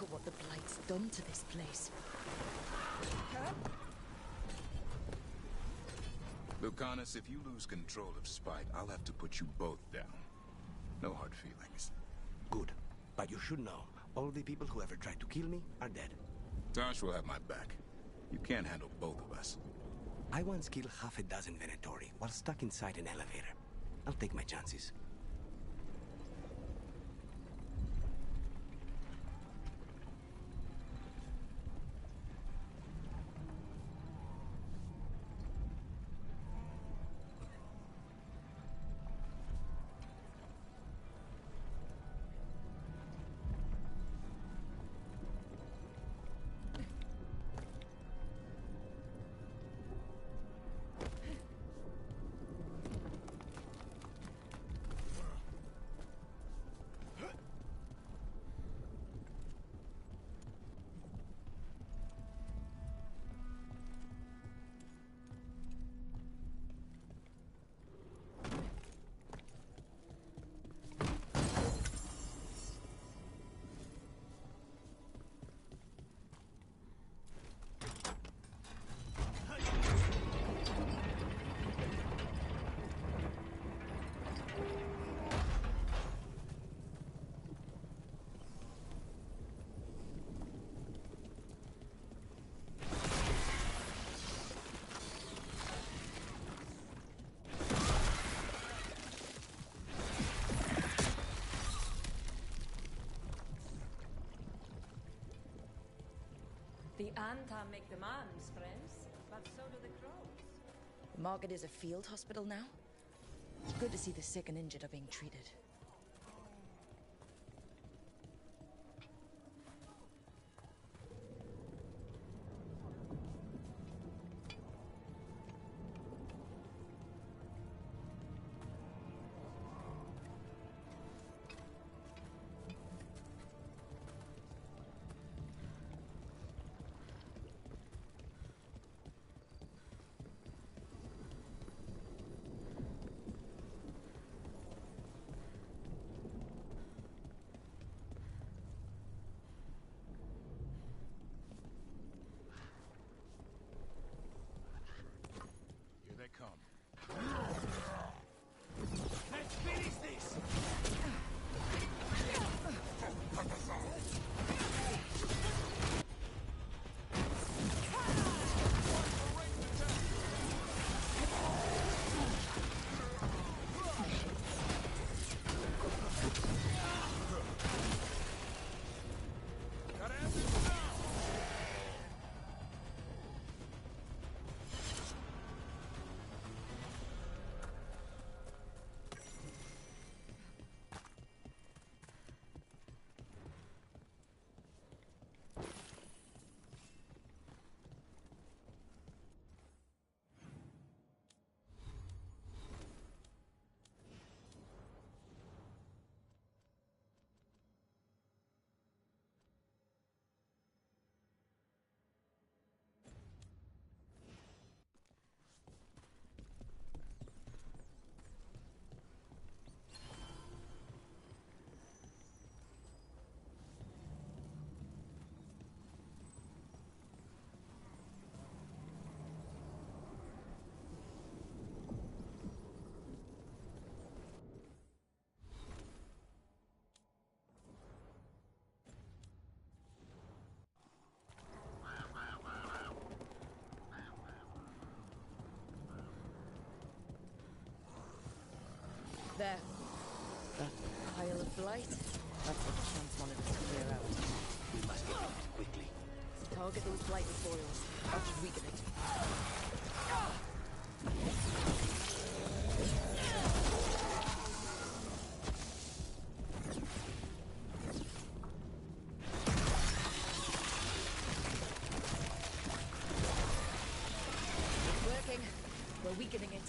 Look at what the Blight's done to this place. Lucanus, if you lose control of Spite, I'll have to put you both down. No hard feelings. Good. But you should know, all the people who ever tried to kill me are dead. Tosh will have my back. You can't handle both of us. I once killed half a dozen Venatori while stuck inside an elevator. I'll take my chances. The Anta make demands, friends, but so do the crows. The market is a field hospital now. It's good to see the sick and injured are being treated. Here they come. Let's finish this! There. That pile of blight. That's what the Chance wanted us to clear out. We must get it quickly. Target those blighted boils. That should weaken it. It's working. We're weakening it.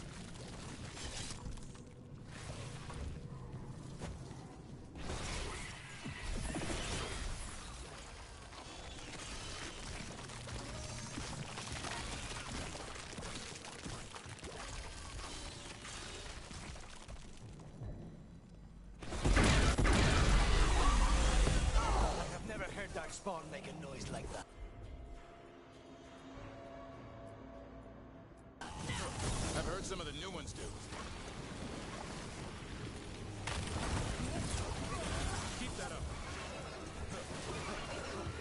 spawn make a noise like that? I've heard some of the new ones do. Keep that up.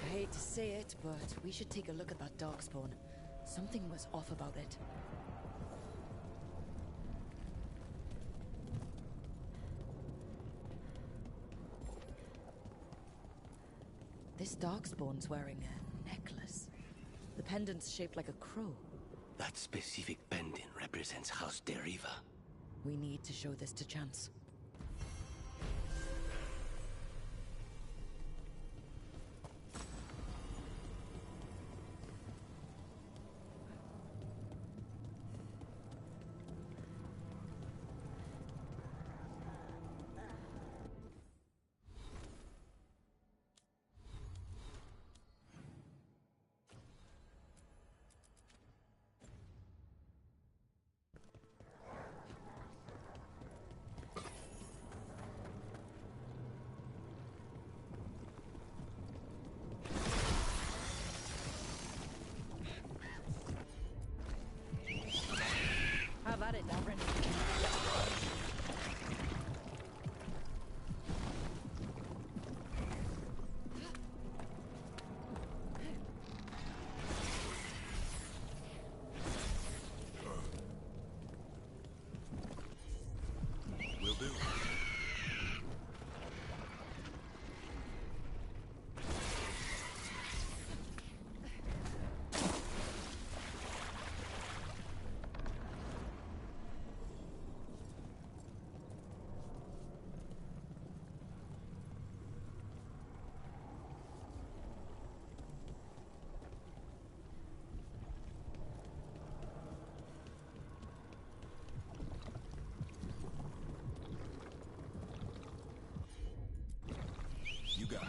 I hate to say it, but we should take a look at that dog spawn. Something was off about it. This darkspawn's wearing a necklace. The pendant's shaped like a crow. That specific pendant represents House Deriva. We need to show this to Chance. Have at it, Davrin. Will do. You got it.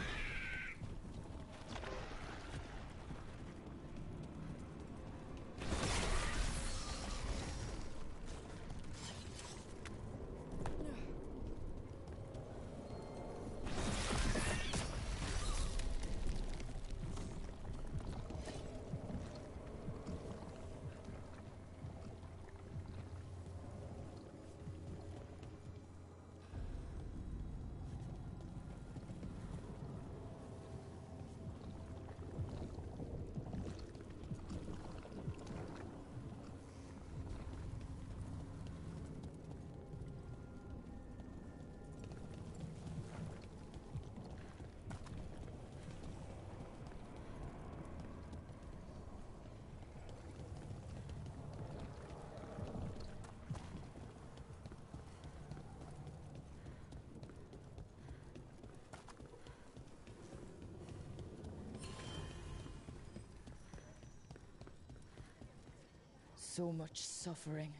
So much suffering.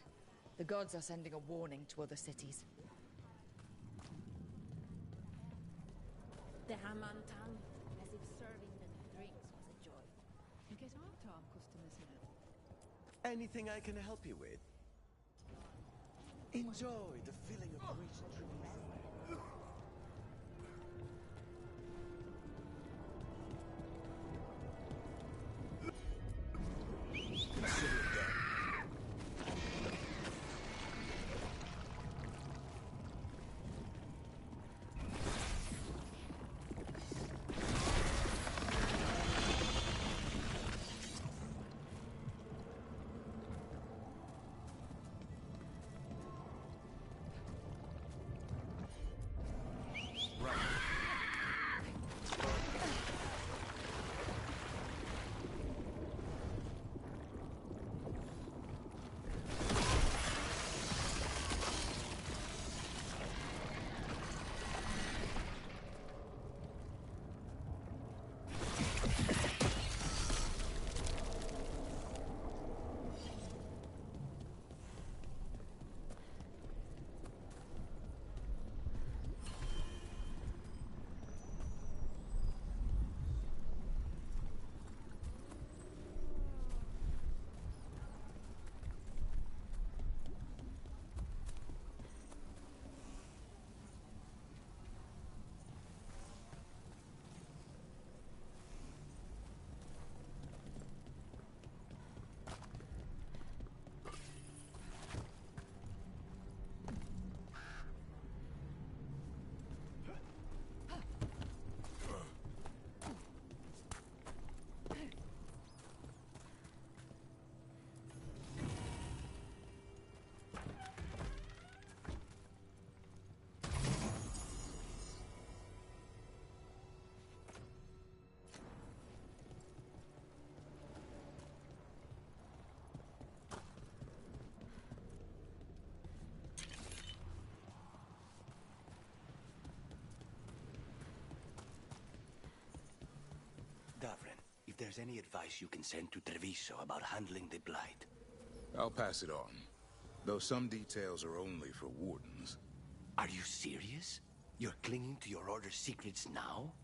The gods are sending a warning to other cities. The Hamantan, as if serving them drinks was a joy. You get our time customers here. Anything I can help you with? Enjoy the feeling of rich tribute. Consider it done. there's any advice you can send to Treviso about handling the Blight. I'll pass it on. Though some details are only for wardens. Are you serious? You're clinging to your order's secrets now?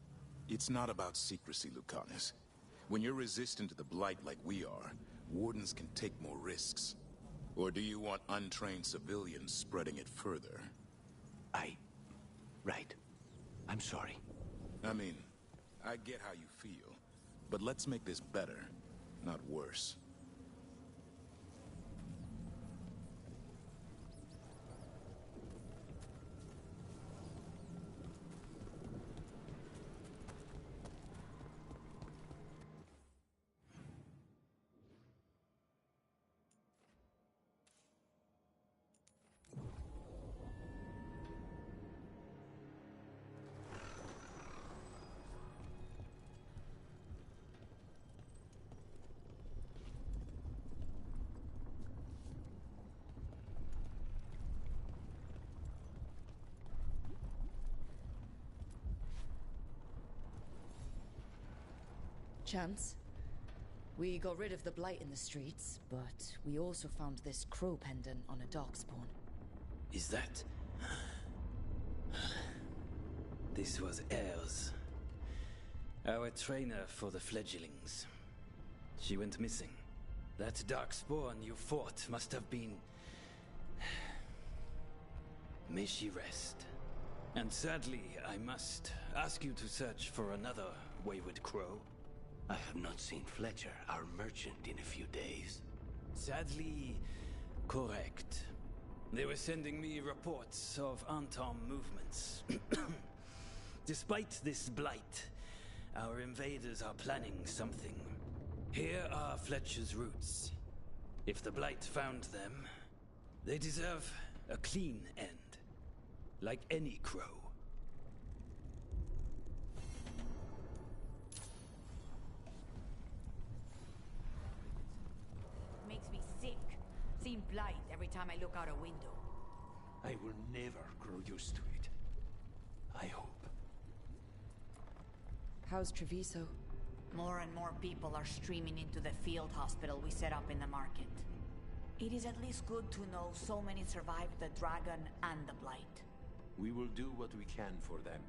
It's not about secrecy, Lucanus. When you're resistant to the Blight like we are, wardens can take more risks. Or do you want untrained civilians spreading it further? Right. I'm sorry. I mean, I get how you feel, but let's make this better, not worse. Chance. We got rid of the Blight in the streets, but we also found this crow pendant on a darkspawn. Is that... This was Ayres, our trainer for the fledglings. She went missing. That darkspawn you fought must have been... May she rest. And sadly, I must ask you to search for another wayward crow. I have not seen Fletcher, our merchant, in a few days. Sadly, correct. They were sending me reports of Antom movements. Despite this blight, our invaders are planning something. Here are Fletcher's roots. If the blight found them, they deserve a clean end. Like any crow. Makes me sick. Seeing blight every time I look out a window. I will never grow used to it. I hope. How's Treviso? More and more people are streaming into the field hospital we set up in the market. It is at least good to know so many survived the dragon and the blight. We will do what we can for them.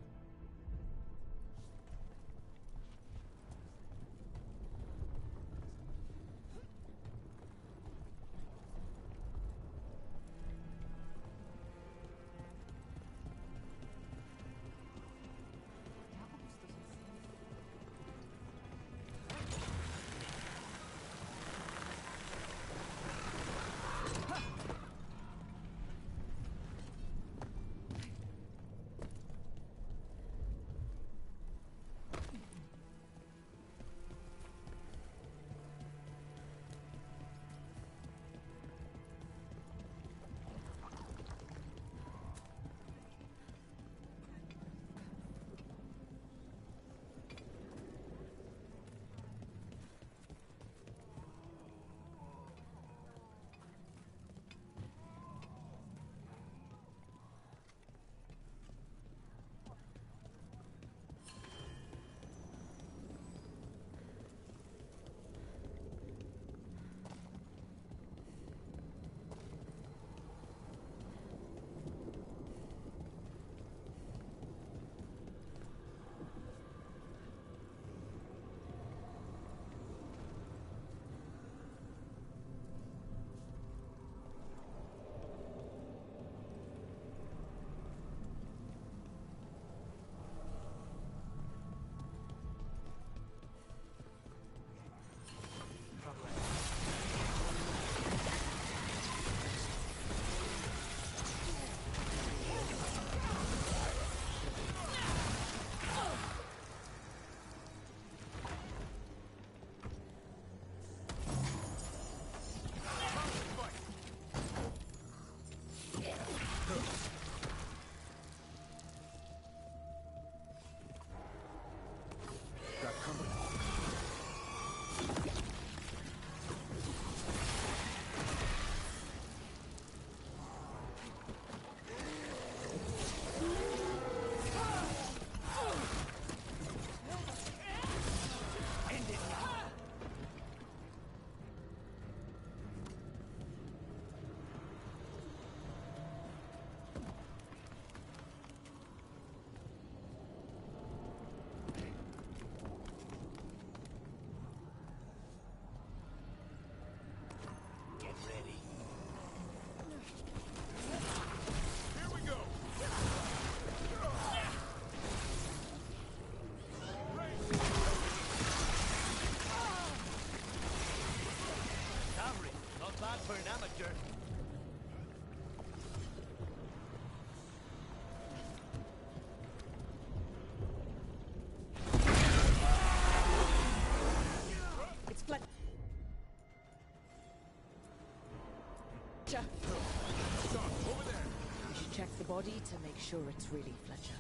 body to make sure it's really Fletcher.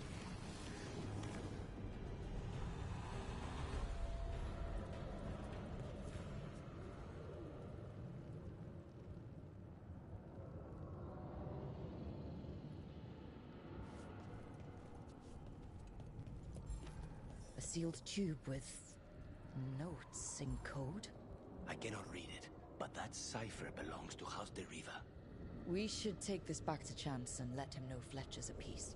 A sealed tube with notes in code? I cannot read it, but that cipher belongs to House de Riva. We should take this back to Chance and let him know Fletcher's a piece.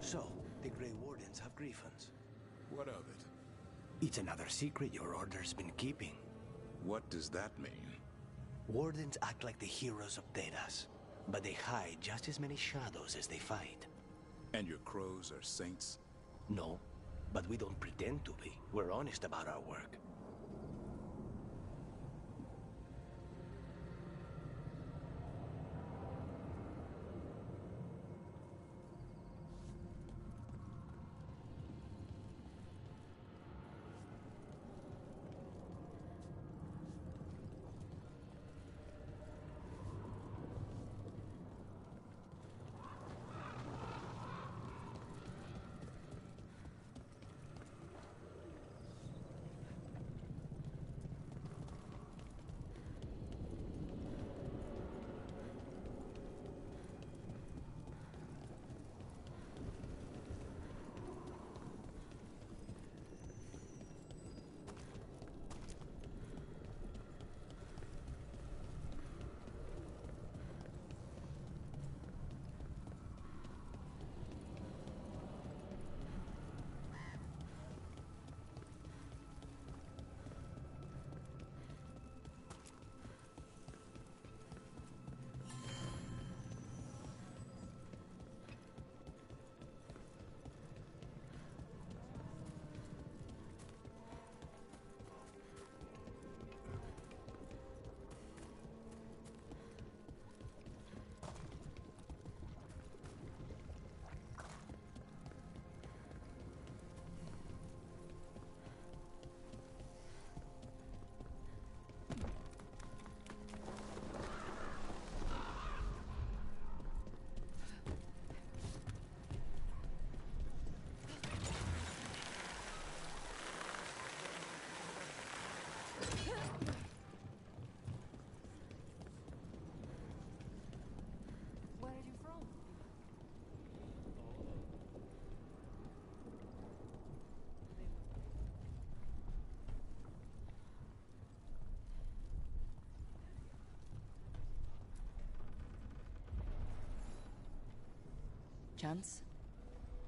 So, the Grey Wardens have griffins. What of it? It's another secret your order's been keeping. What does that mean? Wardens act like the heroes of Teras, but they hide just as many shadows as they fight. And your crows are saints? No, but we don't pretend to be. We're honest about our work. Chance,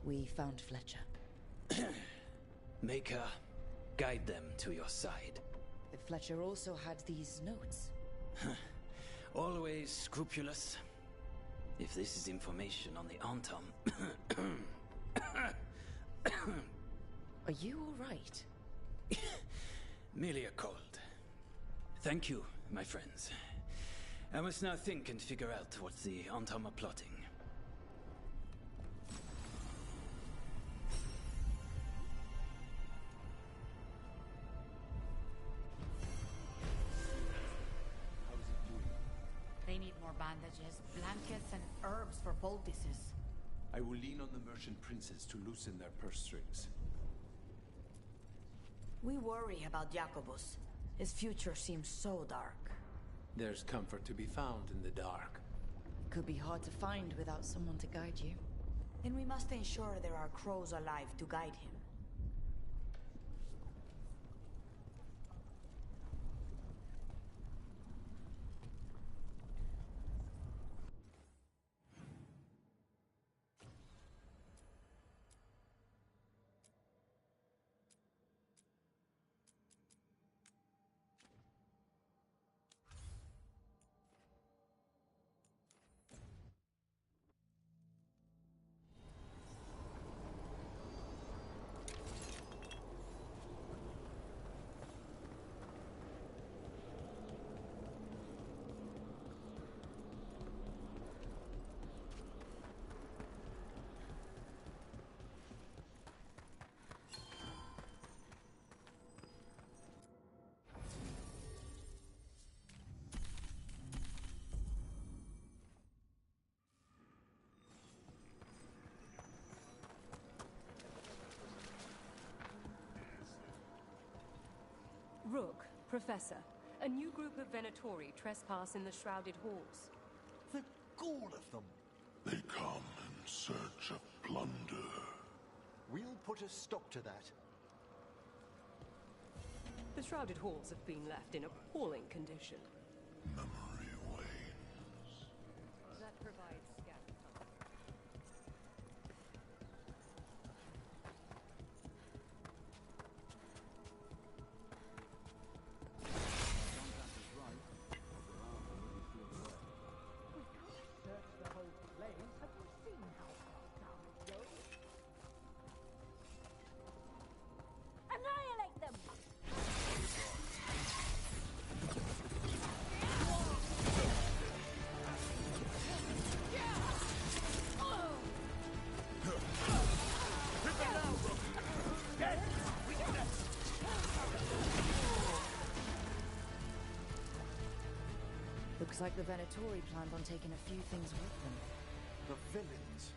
we found Fletcher. Maker, guide them to your side. Fletcher also had these notes. Always scrupulous. If this is information on the Antom... Are you all right? Merely a cold. Thank you, my friends. I must now think and figure out what the Antom are plotting. They need more bandages, blankets, and herbs for poultices. I will lean on the merchant princes to loosen their purse strings. We worry about Jacobus. His future seems so dark. There's comfort to be found in the dark. Could be hard to find without someone to guide you. Then we must ensure there are crows alive to guide him. Rook, Professor, a new group of Venatori trespass in the Shrouded Halls. The gall of them! They come in search of plunder. We'll put a stop to that. The Shrouded Halls have been left in appalling condition. Memory wanes. That provides scattered comfort. Annihilate them! Looks like the Venatori planned on taking a few things with them. The villains.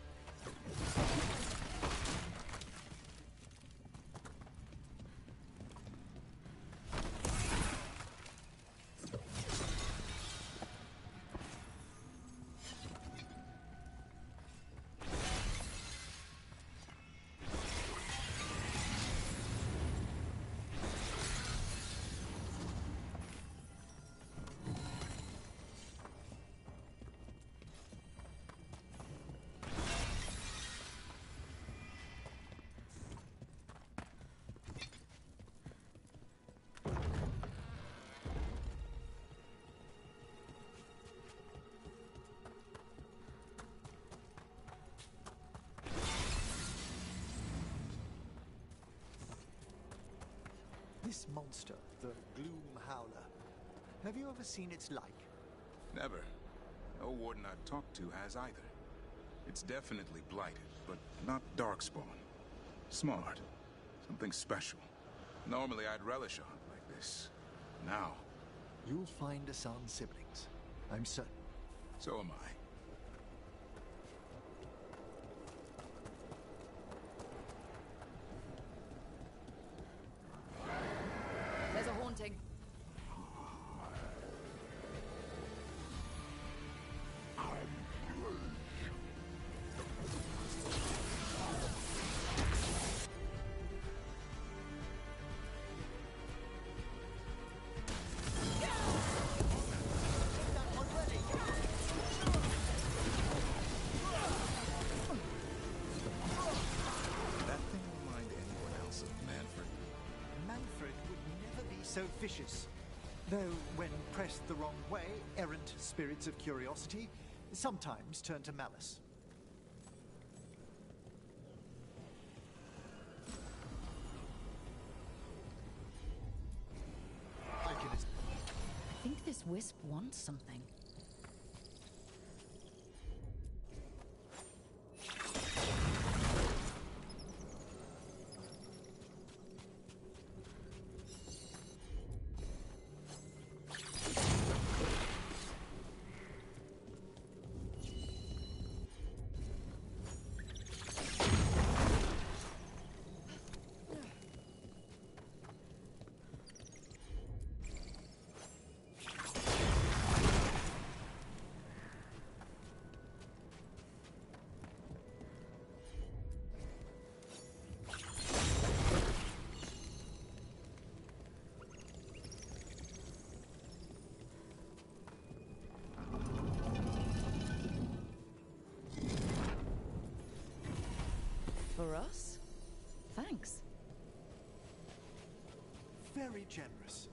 This monster, the Gloom Howler, have you ever seen its like? Never. No warden I've talked to has either. It's definitely blighted, but not darkspawn. Smart. Something special. Normally I'd relish a hunt like this. Now... You'll find Asan's siblings. I'm certain. So am I. There's a haunting. So vicious. Though, when pressed the wrong way, errant spirits of curiosity sometimes turn to malice. I can... this wisp wants something. For us? Thanks. Very generous.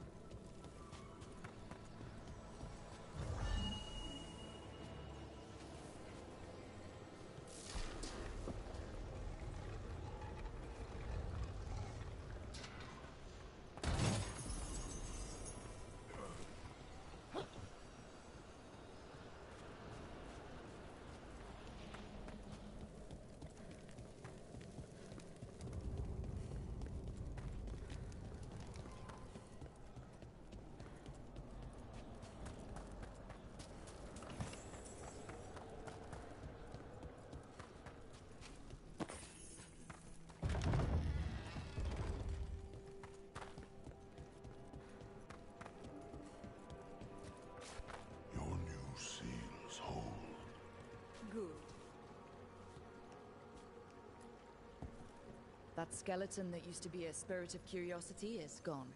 That skeleton that used to be a spirit of curiosity is gone.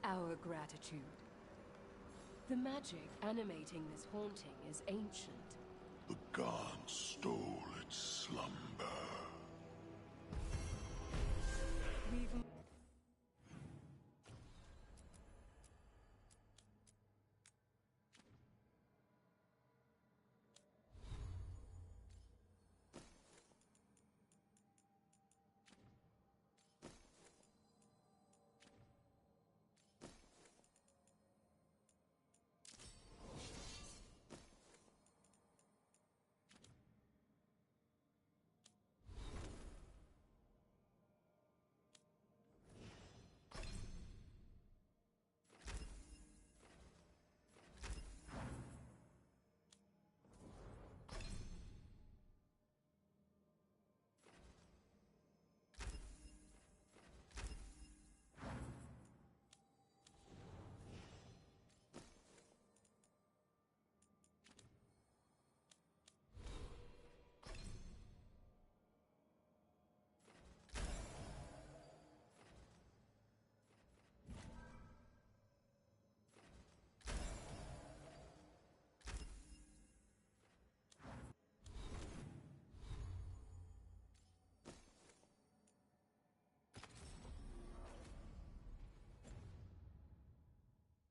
Our gratitude. The magic animating this haunting is ancient. The gods stole its slumber. We've...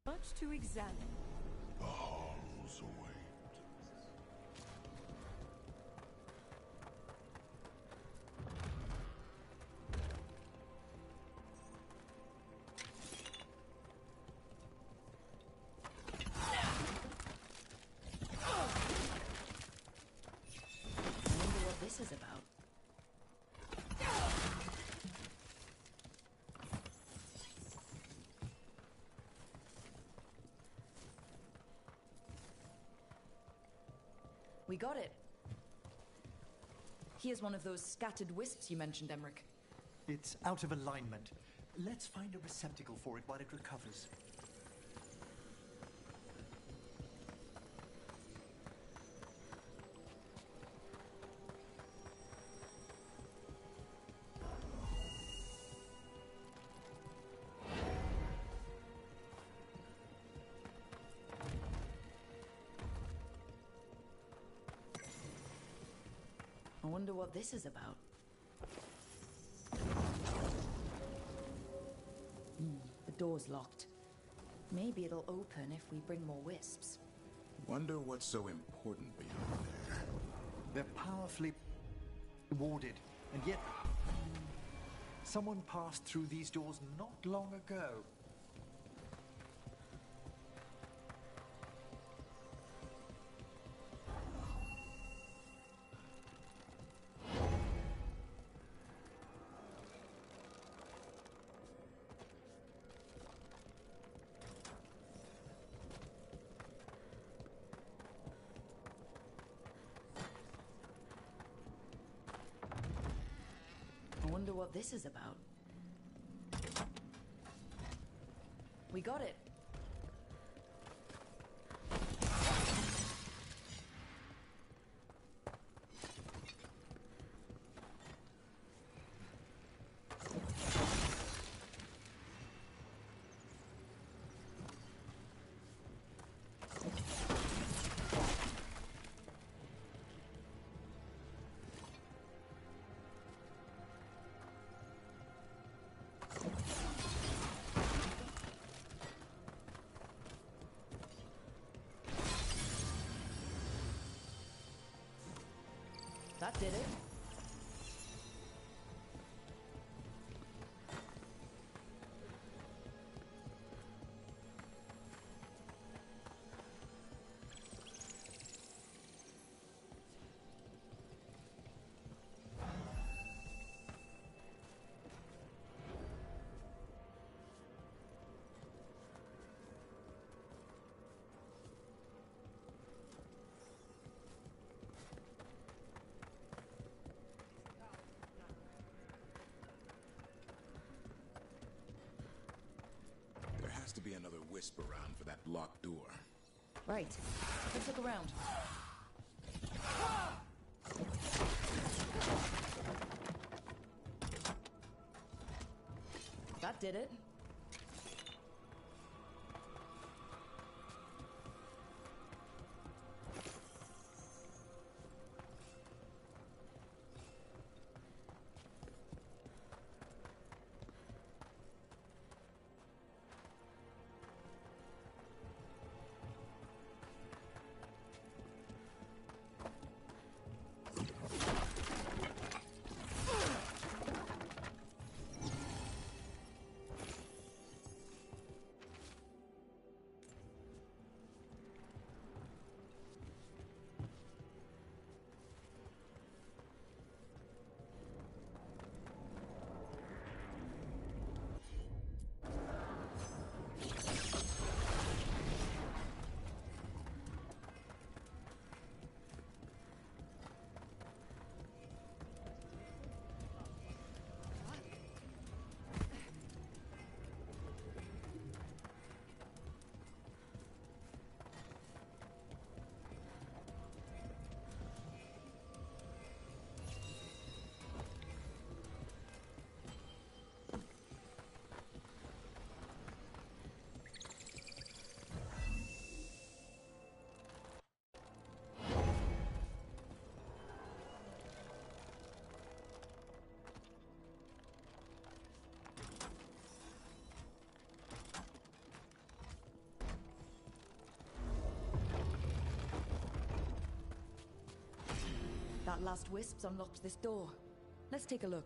Much to examine. The halls await. I wonder what this is about. We got it. Here's one of those scattered wisps you mentioned, Emmerich. It's out of alignment. Let's find a receptacle for it while it recovers. I wonder what this is about. The door's locked. Maybe it'll open if we bring more wisps. Wonder what's so important beyond there. They're powerfully warded, and yet someone passed through these doors not long ago. what this is about. We got it. That did it. To be another wisp around for that locked door. Right. Let's look around. That did it. That last wisp's unlocked this door. Let's take a look.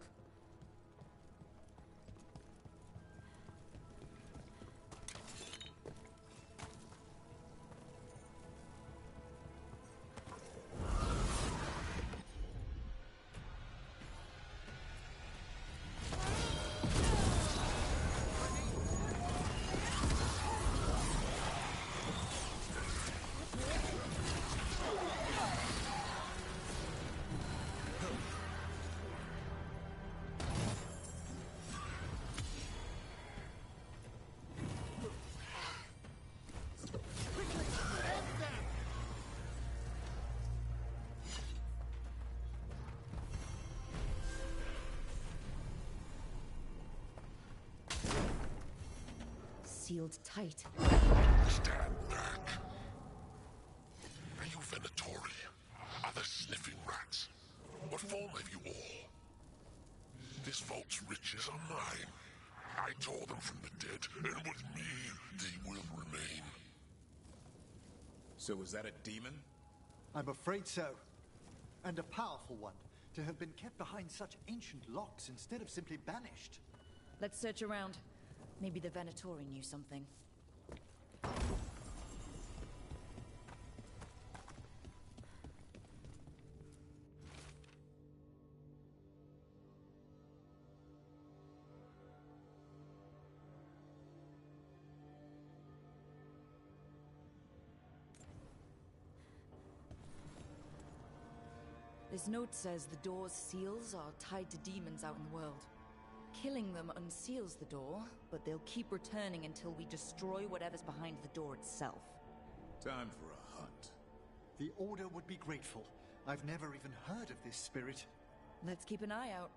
Sealed tight. Stand back. Are you Venatori? Other sniffing rats? What form have you all? This vault's riches are mine. I tore them from the dead, and with me, they will remain. So is that a demon? I'm afraid so. And a powerful one, to have been kept behind such ancient locks instead of simply banished. Let's search around. Maybe the Venatori knew something. This note says the door's seals are tied to demons out in the world. Killing them unseals the door, but they'll keep returning until we destroy whatever's behind the door itself. Time for a hunt. The Order would be grateful. I've never even heard of this spirit. Let's keep an eye out.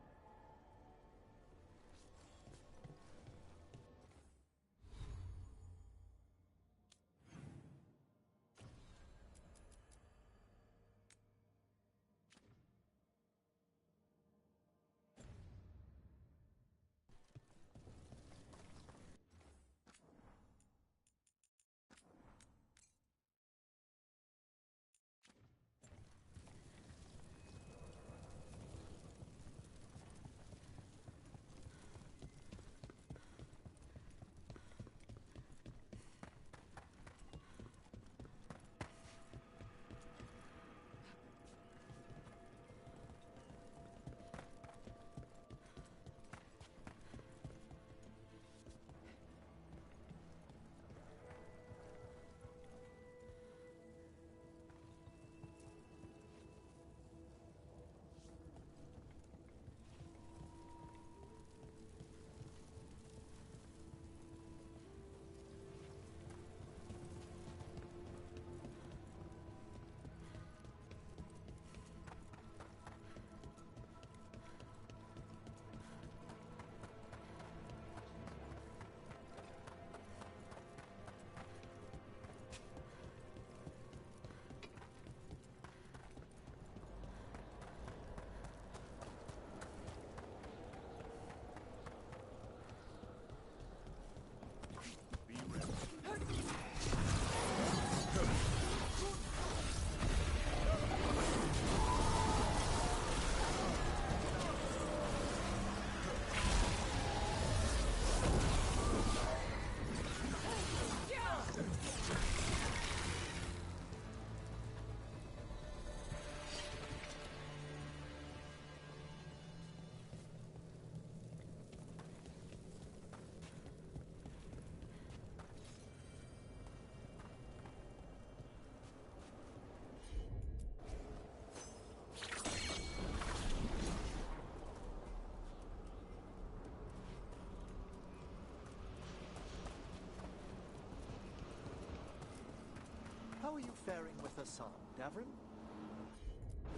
How are you faring with Hassan, Davrin?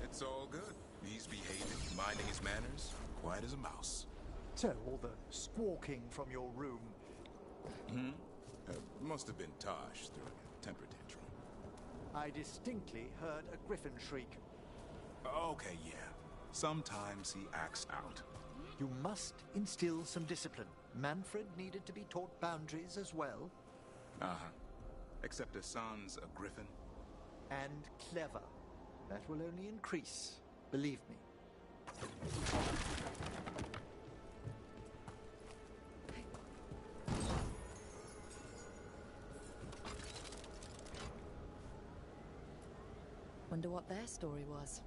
It's all good. He's behaving, minding his manners, quiet as a mouse. So, all the squawking from your room. Must have been Tosh throwing a temper tantrum. I distinctly heard a griffin shriek. Okay, yeah. Sometimes he acts out. You must instill some discipline. Manfred needed to be taught boundaries as well. Uh-huh. Except Hassan's a griffin. And clever. That will only increase, believe me. Wonder what their story was.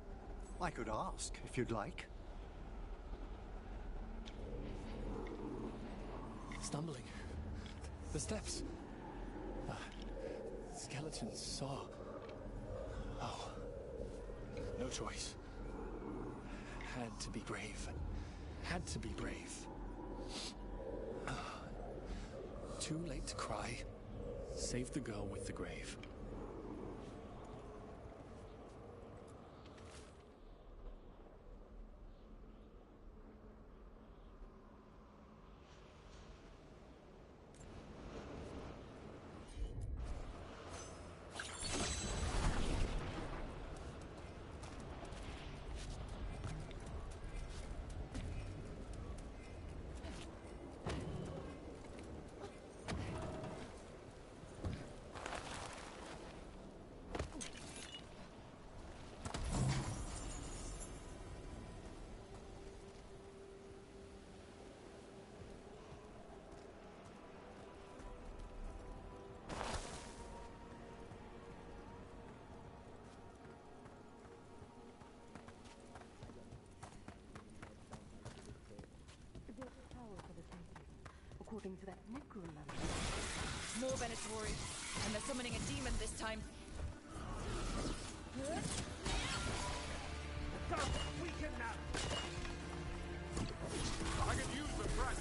I could ask, if you'd like. Stumbling. The steps. Skeletons saw. Oh. No choice. Had to be brave. Had to be brave. Too late to cry. Save the girl with the grave. According to that necromancer. More Venatori, and they're summoning a demon this time. Weaken them! I can use the fragment.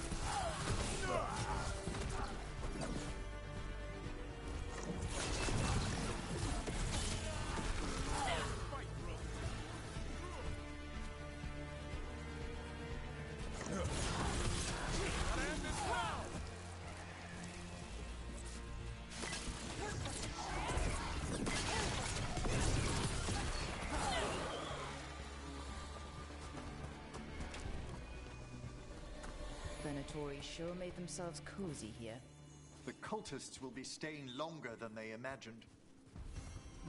Veilguard-Gameplay sure made themselves cozy here. The cultists will be staying longer than they imagined.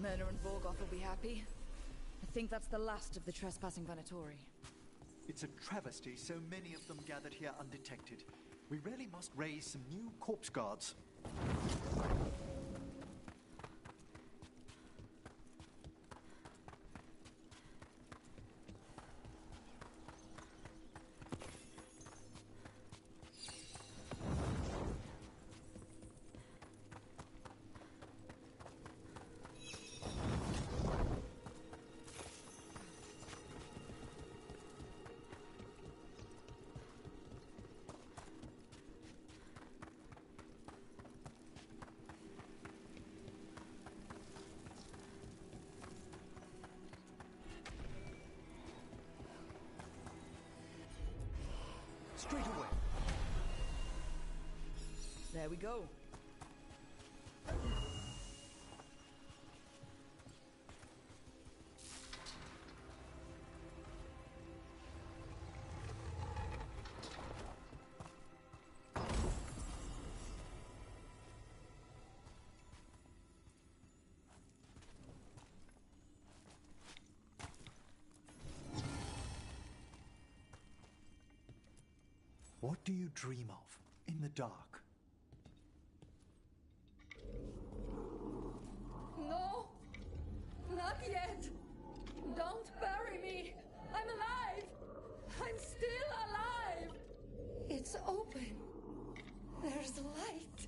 Myrna and Vorgoth will be happy. I think that's the last of the trespassing Venatori. It's a travesty so many of them gathered here undetected. We really must raise some new corpse guards. Straight away. There we go. What do you dream of in the dark? No! Not yet! Don't bury me! I'm alive! I'm still alive! It's open. There's light.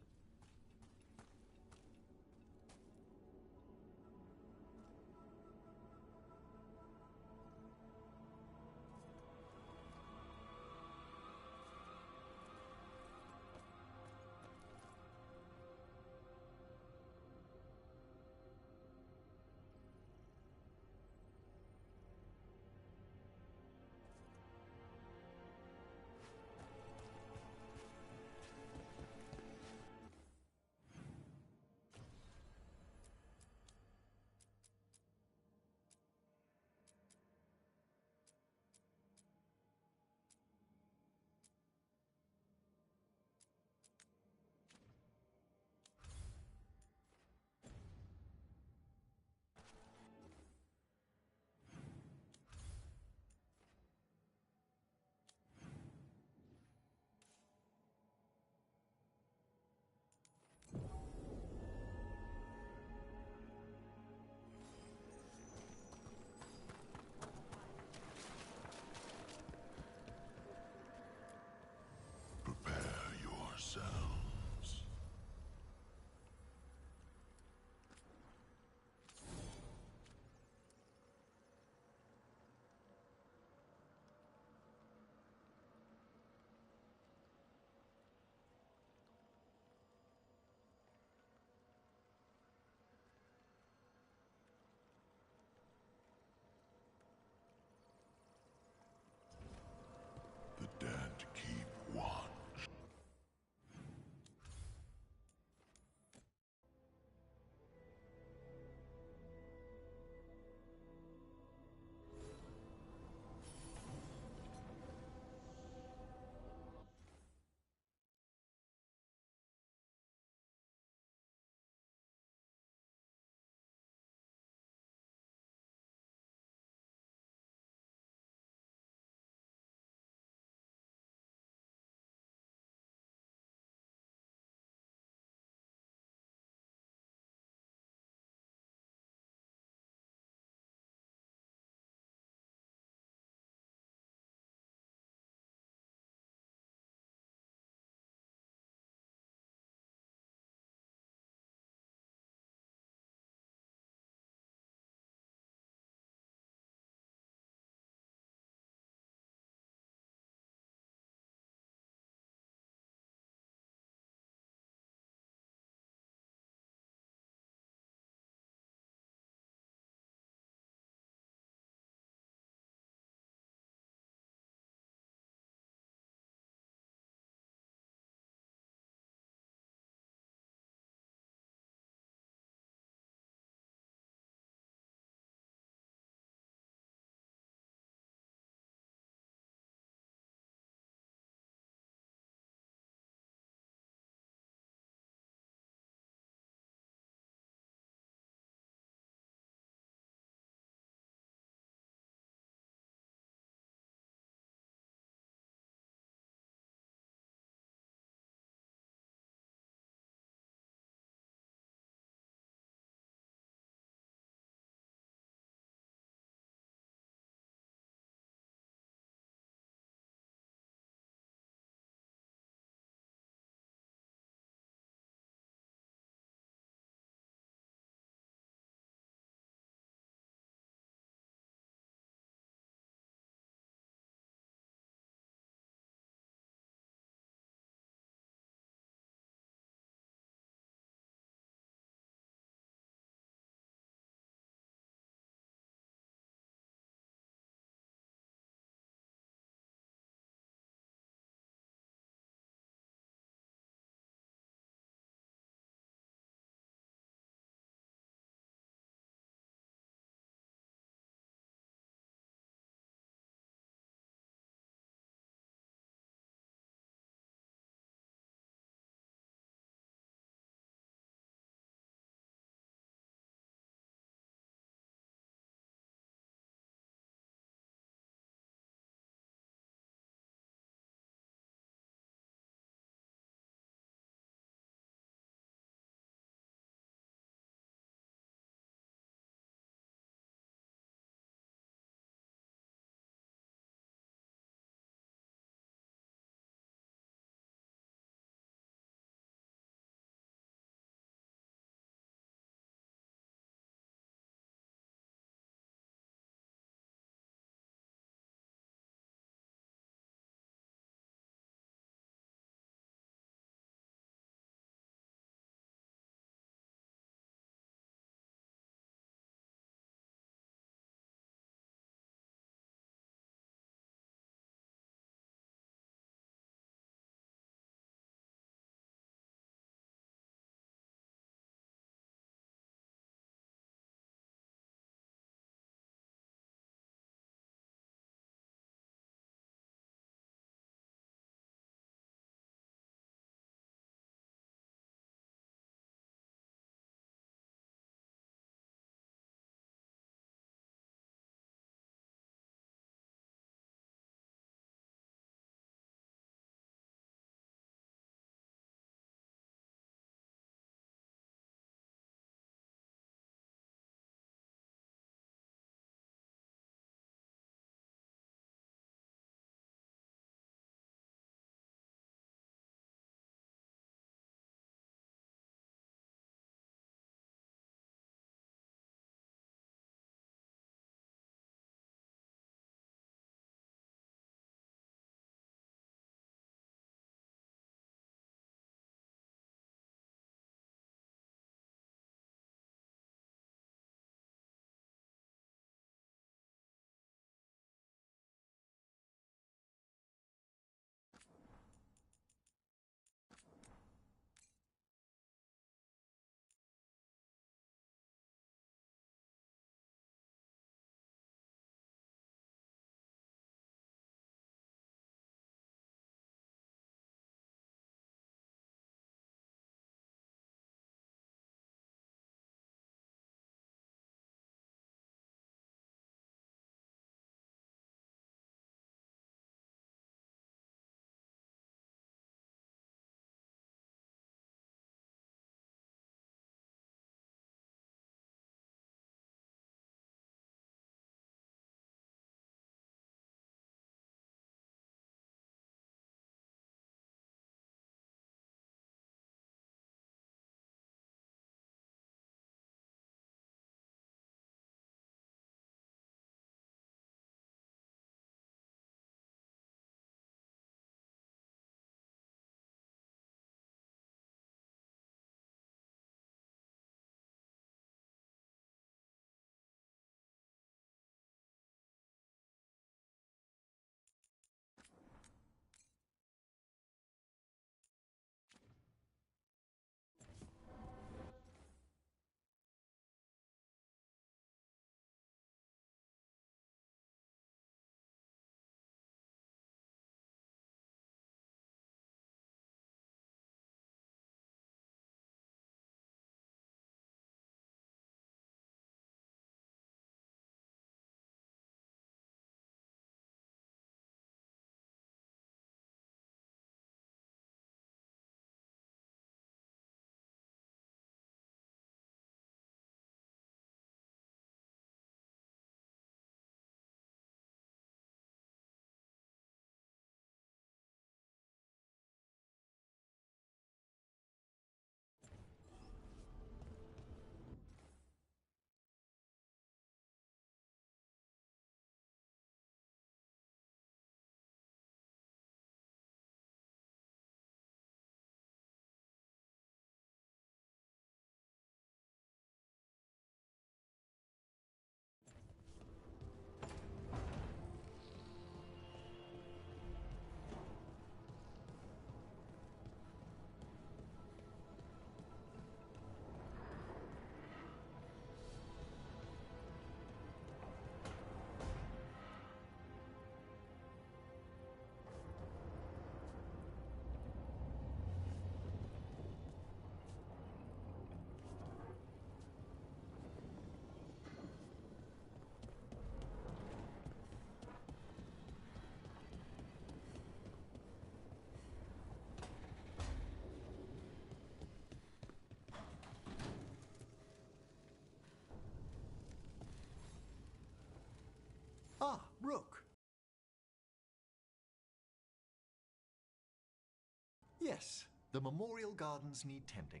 Yes, the memorial gardens need tending.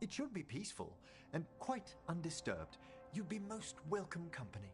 It should be peaceful and quite undisturbed. You'd be most welcome company.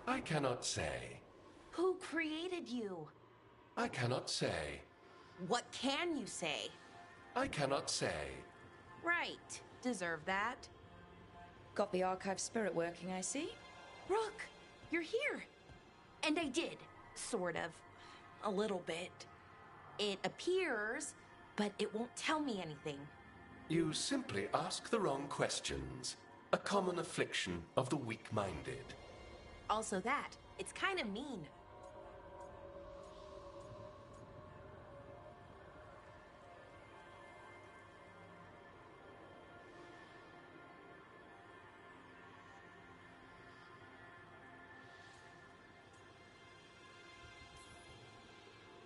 I cannot say. Who created you? I cannot say. What can you say? I cannot say. Right. Deserve that. Got the archive spirit working, I see. Rook, you're here. And I did. Sort of. A little bit. It appears, but it won't tell me anything. You simply ask the wrong questions. A common affliction of the weak-minded. Also that. It's kind of mean.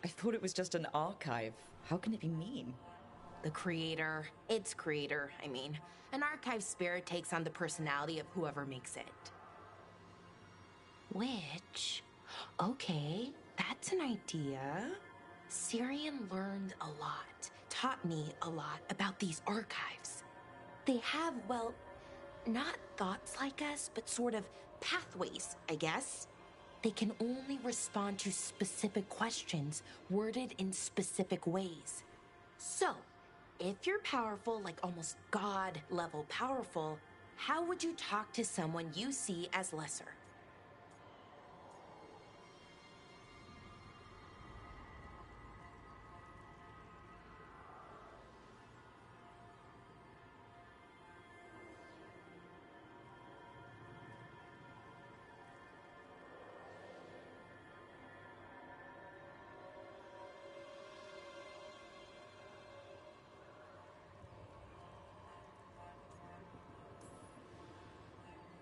I thought it was just an archive. How can it be mean? The creator, its creator, I mean. An archive spirit takes on the personality of whoever makes it. Which, okay, that's an idea. Syrian learned a lot, taught me a lot about these archives. They have, well, not thoughts like us, but sort of pathways, I guess. They can only respond to specific questions worded in specific ways. So, if you're powerful, like almost God-level powerful, how would you talk to someone you see as lesser?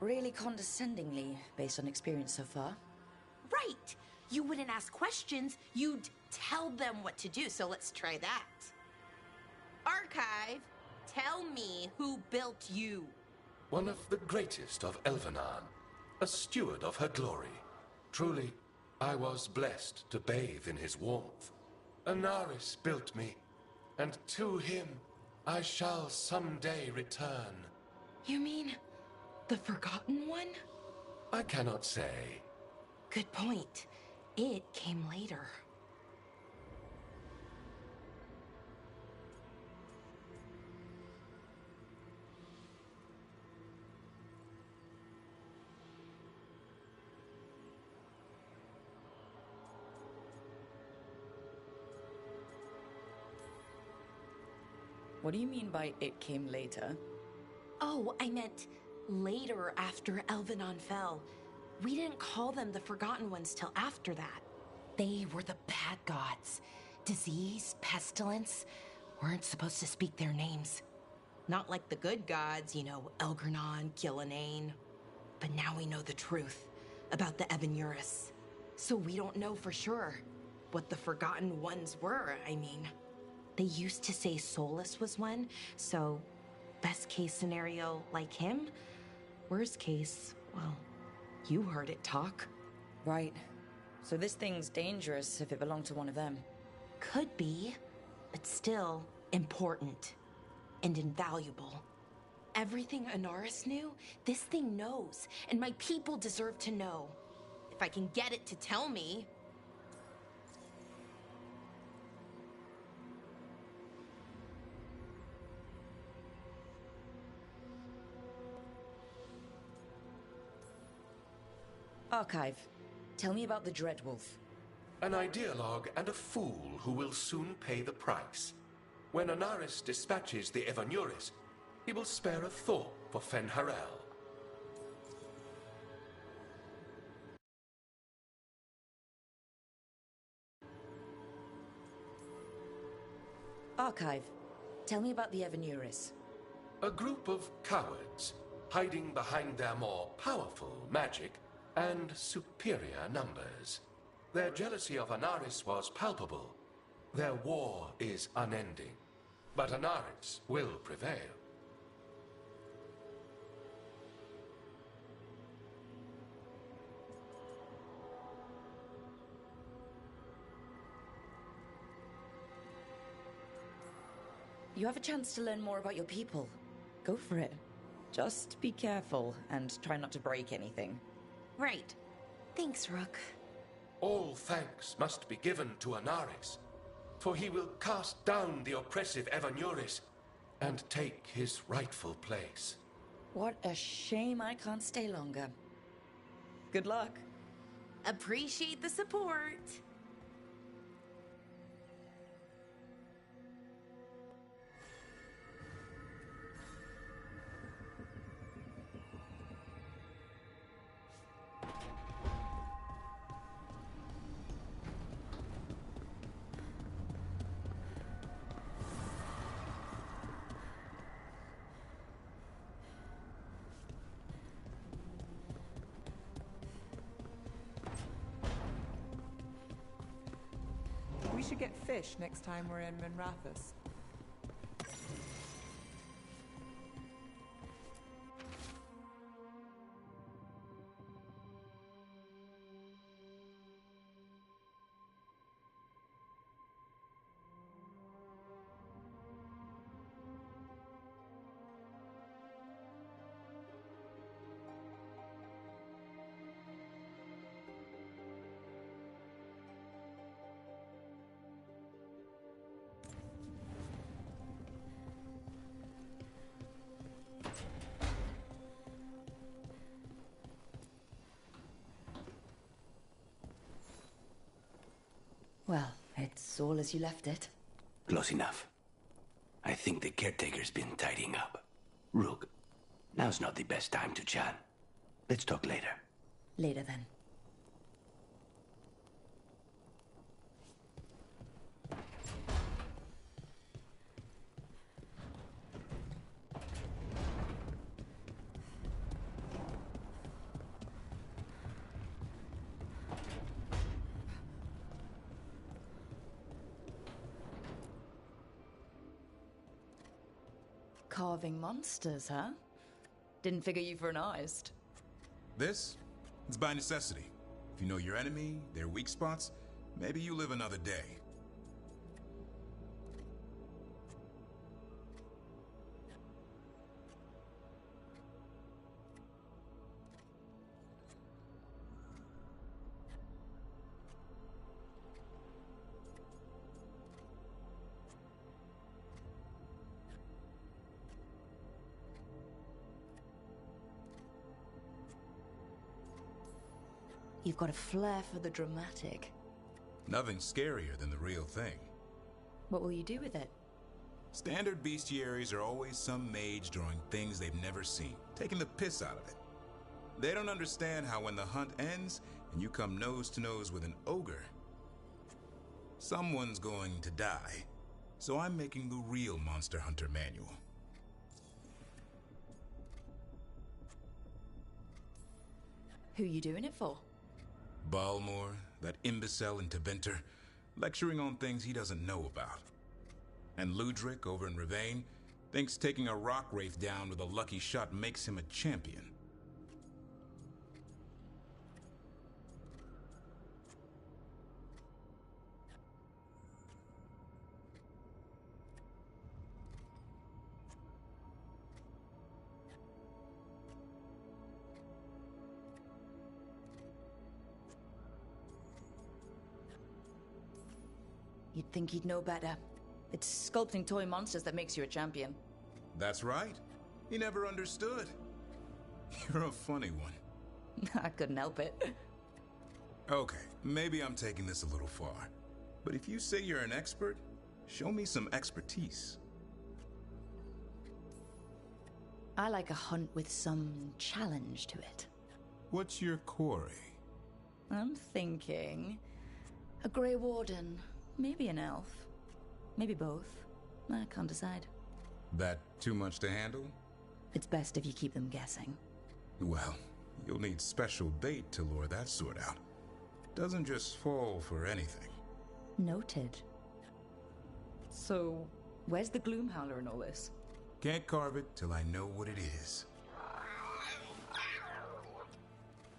Really condescendingly, based on experience so far. Right! You wouldn't ask questions, you'd tell them what to do, so let's try that. Archive, tell me who built you. One of the greatest of Elvenan, a steward of her glory. Truly, I was blessed to bathe in his warmth. Anaris built me, and to him I shall someday return. You mean the Forgotten One? I cannot say. Good point. It came later. What do you mean by it came later? Oh, I meant later after Elvenan fell. We didn't call them the Forgotten Ones till after that. They were the bad gods. Disease, pestilence, weren't supposed to speak their names. Not like the good gods, you know, Elgernon, Gillenane. But now we know the truth about the Ebenuris. So we don't know for sure what the Forgotten Ones were, I mean. They used to say Solus was one, so best case scenario, like him. Worst case, well, you heard it talk. Right. So this thing's dangerous if it belonged to one of them. Could be, but still important and invaluable. Everything Anaris knew, this thing knows, and my people deserve to know. If if I can get it to tell me. Archive. Tell me about the Dreadwolf. An ideologue and a fool who will soon pay the price. When Anaris dispatches the Evanuris, he will spare a thought for Fen'Harel. Archive. Tell me about the Evanuris. A group of cowards, hiding behind their more powerful magic and superior numbers. Their jealousy of Anaris was palpable. Their war is unending. But Anaris will prevail. You have a chance to learn more about your people. Go for it. Just be careful and try not to break anything. Right. Thanks, Rook. All thanks must be given to Anaris, for he will cast down the oppressive Evanuris and take his rightful place. What a shame I can't stay longer. Good luck. Appreciate the support. We should get fish next time we're in Minrathous. Well, it's all as you left it. Close enough. I think the caretaker's been tidying up. Rook, now's not the best time to chat. Let's talk later. Later then. Carving monsters, huh? Didn't figure you for an artist. This? It's by necessity. If you know your enemy, their weak spots, maybe you live another day. You've got a flair for the dramatic. Nothing scarier than the real thing. What will you do with it? Standard bestiaries are always some mage drawing things they've never seen, taking the piss out of it. They don't understand how when the hunt ends and you come nose to nose with an ogre, someone's going to die. So I'm making the real Monster Hunter manual. Who you doing it for? Balmor, that imbecile in Teventer, lecturing on things he doesn't know about. And Ludric over in Rivain thinks taking a rock wraith down with a lucky shot makes him a champion. You'd think he'd know better. It's sculpting toy monsters that makes you a champion. That's right. He never understood. You're a funny one. I couldn't help it. Okay, maybe I'm taking this a little far. But if you say you're an expert, show me some expertise. I like a hunt with some challenge to it. What's your quarry? I'm thinking... a Grey Warden, maybe an elf. Maybe both. I can't decide. That too much to handle? It's best if you keep them guessing. Well, you'll need special bait to lure that sort out. Doesn't just fall for anything. Noted. So, where's the Gloomhowler in all this? Can't carve it till I know what it is.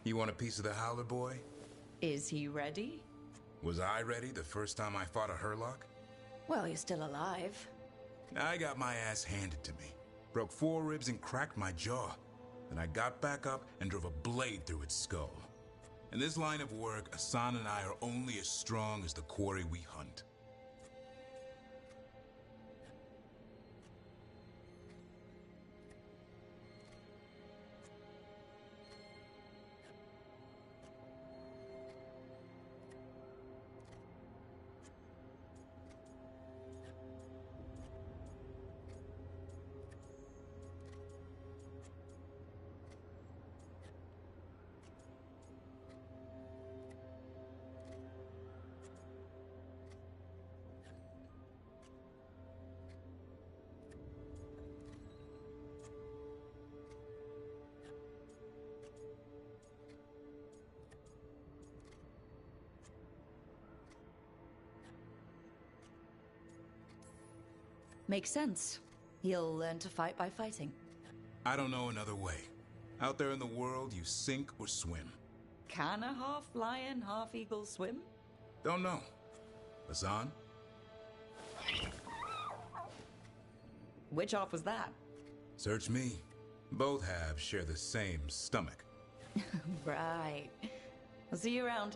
You want a piece of the Howler boy? Is he ready? Was I ready the first time I fought a Hurlock? Well, you're still alive. I got my ass handed to me. Broke 4 ribs and cracked my jaw. Then I got back up and drove a blade through its skull. In this line of work, Asan and I are only as strong as the quarry we hunt. Makes sense. He'll learn to fight by fighting. I don't know another way. Out there in the world, you sink or swim. Can a half-lion, half-eagle swim? Don't know. Asan? Which half was that? Search me. Both halves share the same stomach. Right. I'll see you around.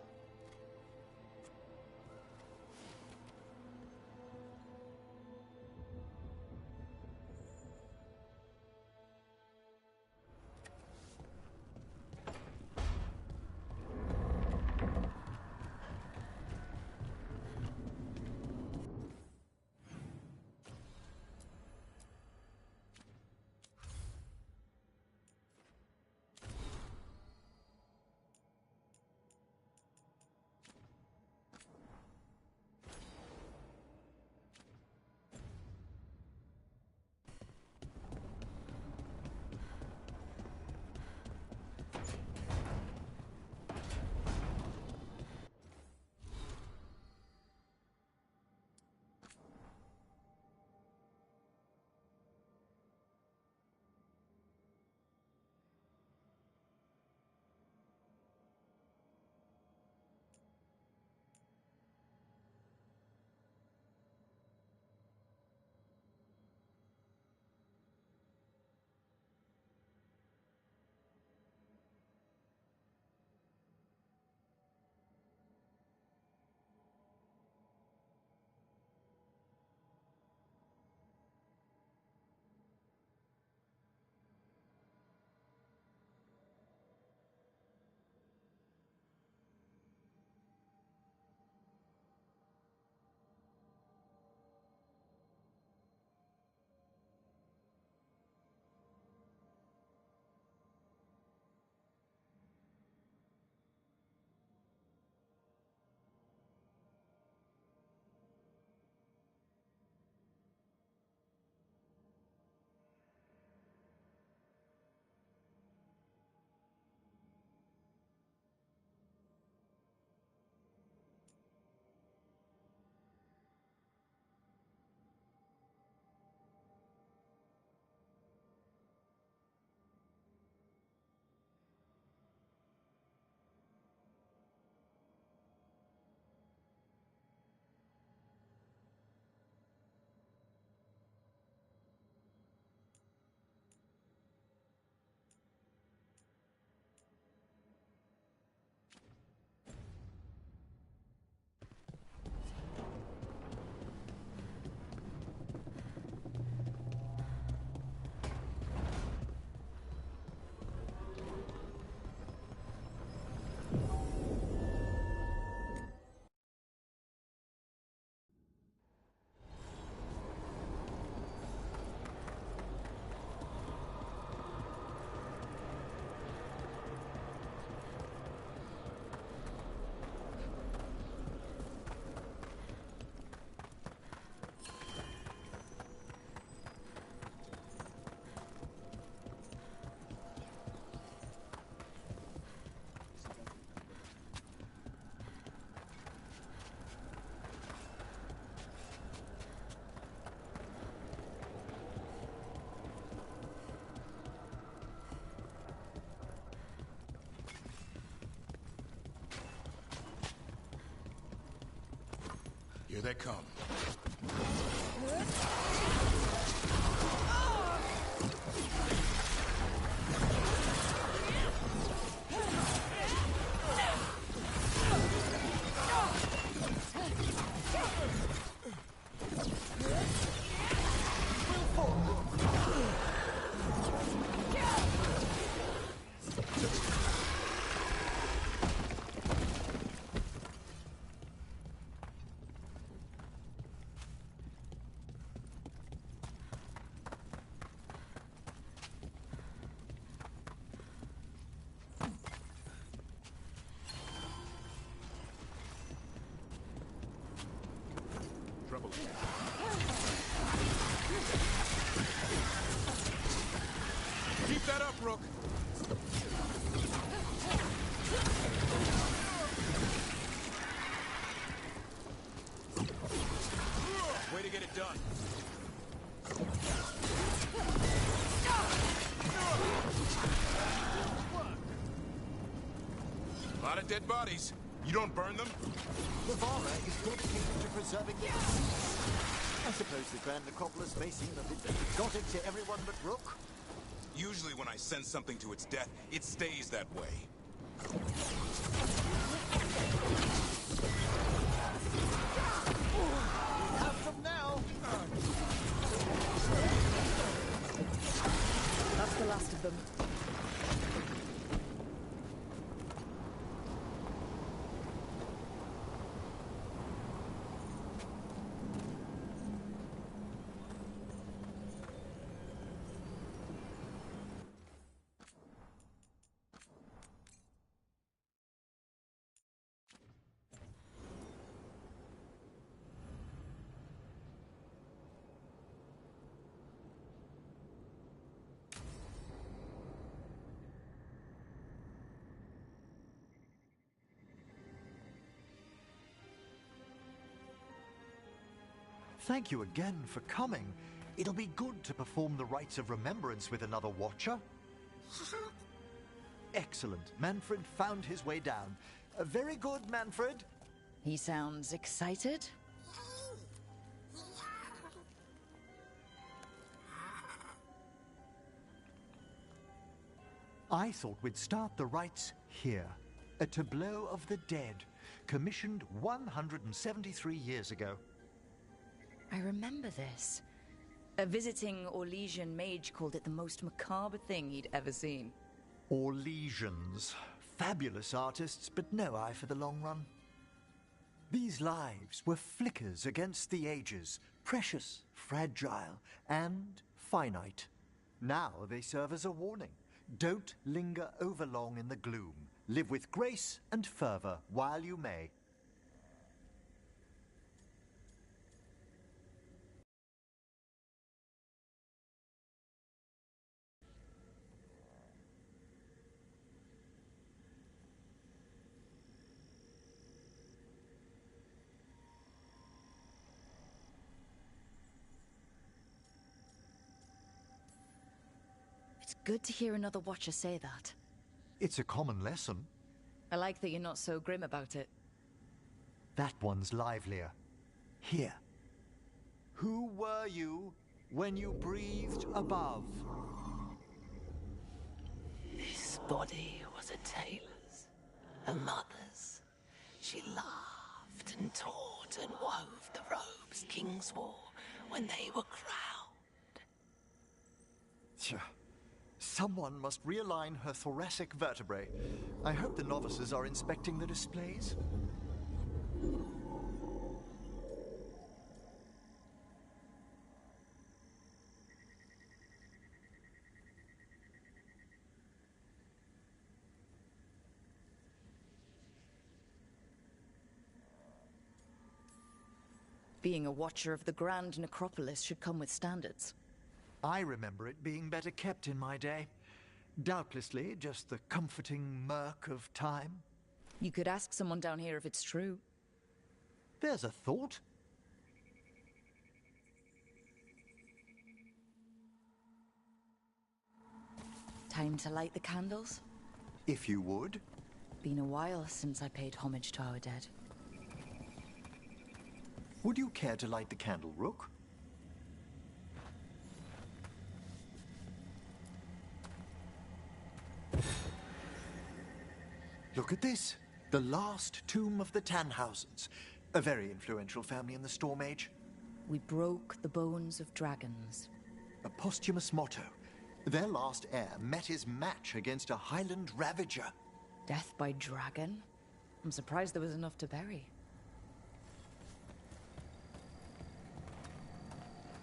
Here they come. Trouble. Keep that up, Rook. Way to get it done. A lot of dead bodies. You don't burn them? The Vara is dedicated to preserving the deceased. I suppose the Grand Necropolis may seem a bit exotic to everyone but Rook. Usually when I send something to its death, it stays that way. Have them now! That's the last of them. Thank you again for coming. It'll be good to perform the rites of remembrance with another Watcher. Excellent. Manfred found his way down. Very good, Manfred. He sounds excited. I thought we'd start the rites here. A tableau of the dead, commissioned 173 years ago. I remember this. A visiting Orlesian mage called it the most macabre thing he'd ever seen. Orlesians. Fabulous artists, but no eye for the long run. These lives were flickers against the ages, precious, fragile, and finite. Now they serve as a warning. Don't linger overlong in the gloom. Live with grace and fervor while you may. It's good to hear another Watcher say that. It's a common lesson. I like that you're not so grim about it. That one's livelier. Here. Who were you when you breathed above? This body was a tailor's, a mother's. She laughed and taught and wove the robes kings wore when they were crowned. Tja. Someone must realign her thoracic vertebrae. I hope the novices are inspecting the displays. Being a Watcher of the Grand Necropolis should come with standards. I remember it being better kept in my day. Doubtlessly just the comforting murk of time. You could ask someone down here if it's true. There's a thought. Time to light the candles? If you would. Been a while since I paid homage to our dead. Would you care to light the candle, Rook? Look at this. The last tomb of the Tannhausens. A very influential family in the Storm Age. We broke the bones of dragons. A posthumous motto. Their last heir met his match against a Highland Ravager. Death by dragon? I'm surprised there was enough to bury.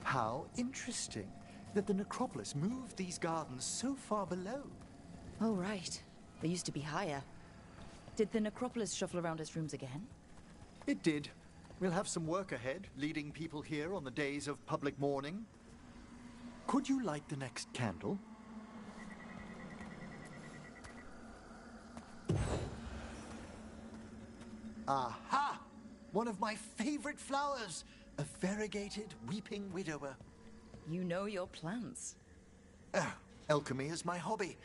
How interesting that the necropolis moved these gardens so far below. Oh, right. They used to be higher. Did the necropolis shuffle around its rooms again? It did. We'll have some work ahead, leading people here on the days of public mourning. Could you light the next candle? Aha! One of my favorite flowers! A variegated weeping widower. You know your plants. Alchemy is my hobby.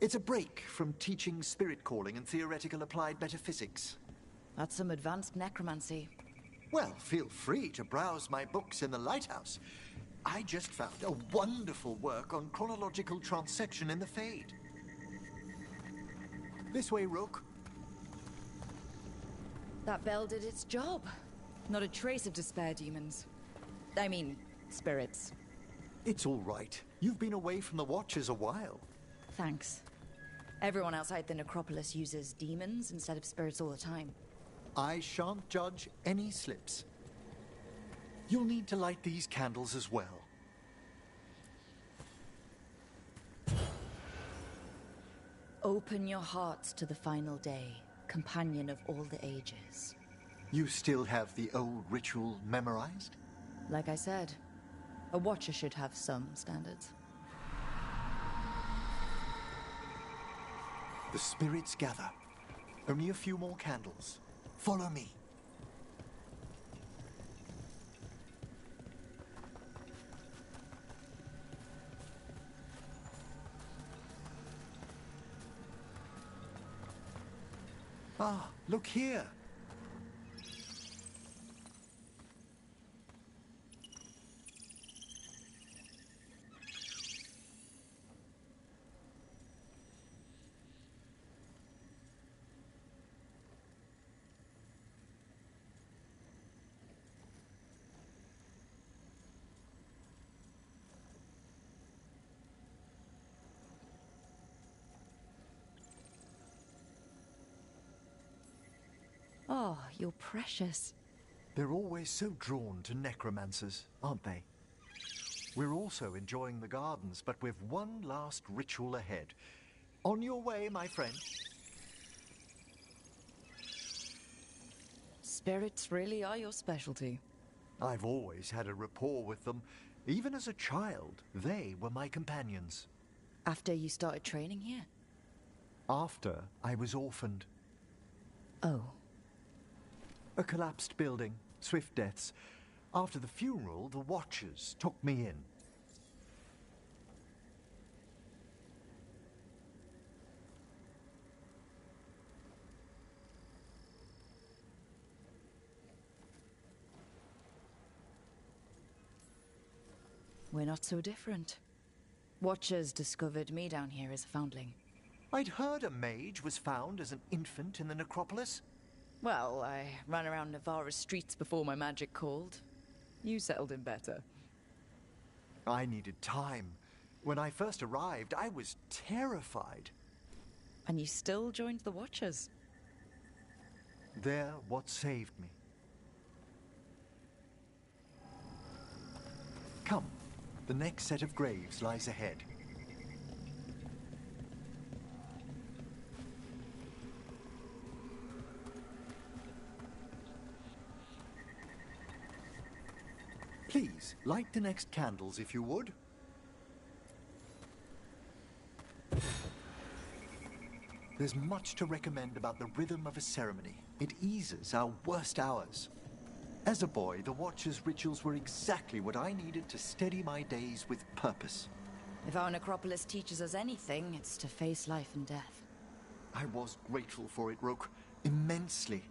It's a break from teaching spirit calling and theoretical applied metaphysics. That's some advanced necromancy. Well, feel free to browse my books in the lighthouse. I just found a wonderful work on chronological transection in the Fade. This way, Rook. That bell did its job. Not a trace of despair demons. I mean, spirits. It's all right. You've been away from the Watchers a while. Thanks. Everyone outside the necropolis uses demons instead of spirits all the time. I shan't judge any slips. You'll need to light these candles as well. Open your hearts to the final day, companion of all the ages. You still have the old ritual memorized? Like I said, a Watcher should have some standards. The spirits gather. Only a few more candles. Follow me. Ah, look here. Oh, you're precious. They're always so drawn to necromancers, aren't they? We're also enjoying the gardens, but we've one last ritual ahead. On your way, my friend. Spirits really are your specialty. I've always had a rapport with them. Even as a child, they were my companions. After you started training here? After I was orphaned. Oh. A collapsed building, swift deaths. After the funeral, the Watchers took me in. We're not so different. Watchers discovered me down here as a foundling. I'd heard a mage was found as an infant in the necropolis. Well, I ran around Navarra's streets before my magic called. You settled in better. I needed time. When I first arrived, I was terrified. And you still joined the Watchers? They're what saved me. Come, the next set of graves lies ahead. Please, light the next candles if you would. There's much to recommend about the rhythm of a ceremony. It eases our worst hours. As a boy, the Watcher's rituals were exactly what I needed to steady my days with purpose. If our necropolis teaches us anything, it's to face life and death. I was grateful for it, Rook. Immensely.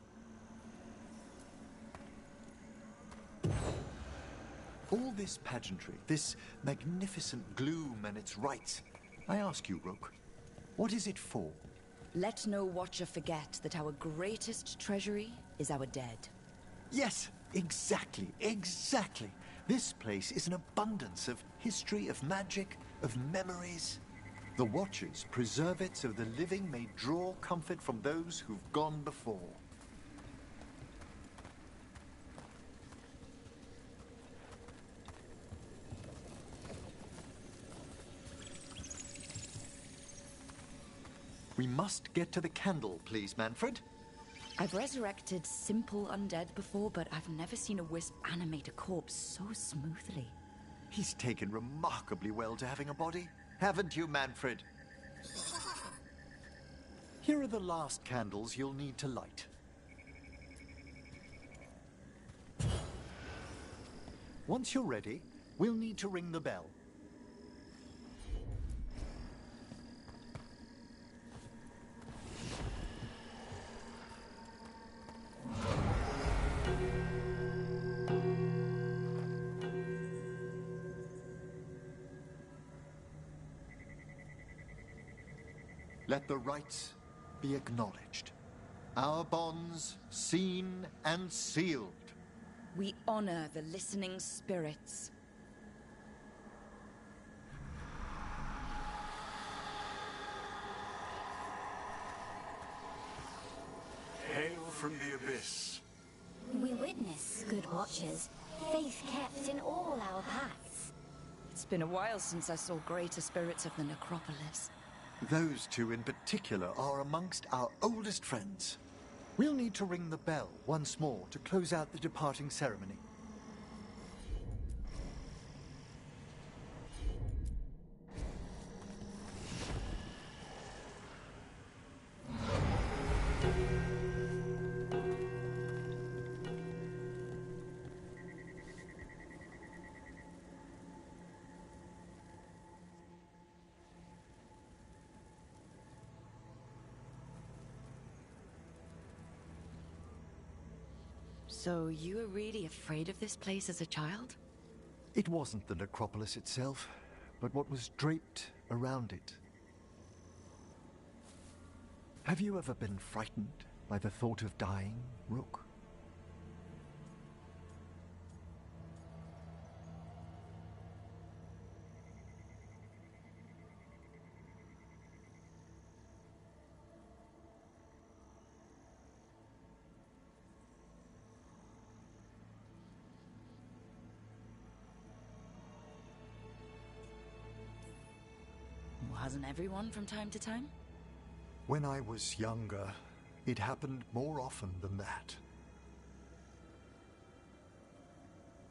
All this pageantry, this magnificent gloom and its rites, I ask you, Rook, what is it for? Let no watcher forget that our greatest treasury is our dead. Yes, exactly, exactly. This place is an abundance of history, of magic, of memories. The Watchers preserve it so the living may draw comfort from those who've gone before. We must get to the candle, please, Manfred. I've resurrected simple undead before, but I've never seen a wisp animate a corpse so smoothly. He's taken remarkably well to having a body, haven't you, Manfred? Here are the last candles you'll need to light. Once you're ready, we'll need to ring the bell. Let the rites be acknowledged. Our bonds seen and sealed. We honor the listening spirits. Hail from the abyss. We witness, good watchers, faith kept in all our paths. It's been a while since I saw greater spirits of the necropolis. Those two in particular are amongst our oldest friends. We'll need to ring the bell once more to close out the departing ceremony. So you were really afraid of this place as a child? It wasn't the necropolis itself, but what was draped around it. Have you ever been frightened by the thought of dying, Rook? Hasn't everyone from time to time? When I was younger, it happened more often than that.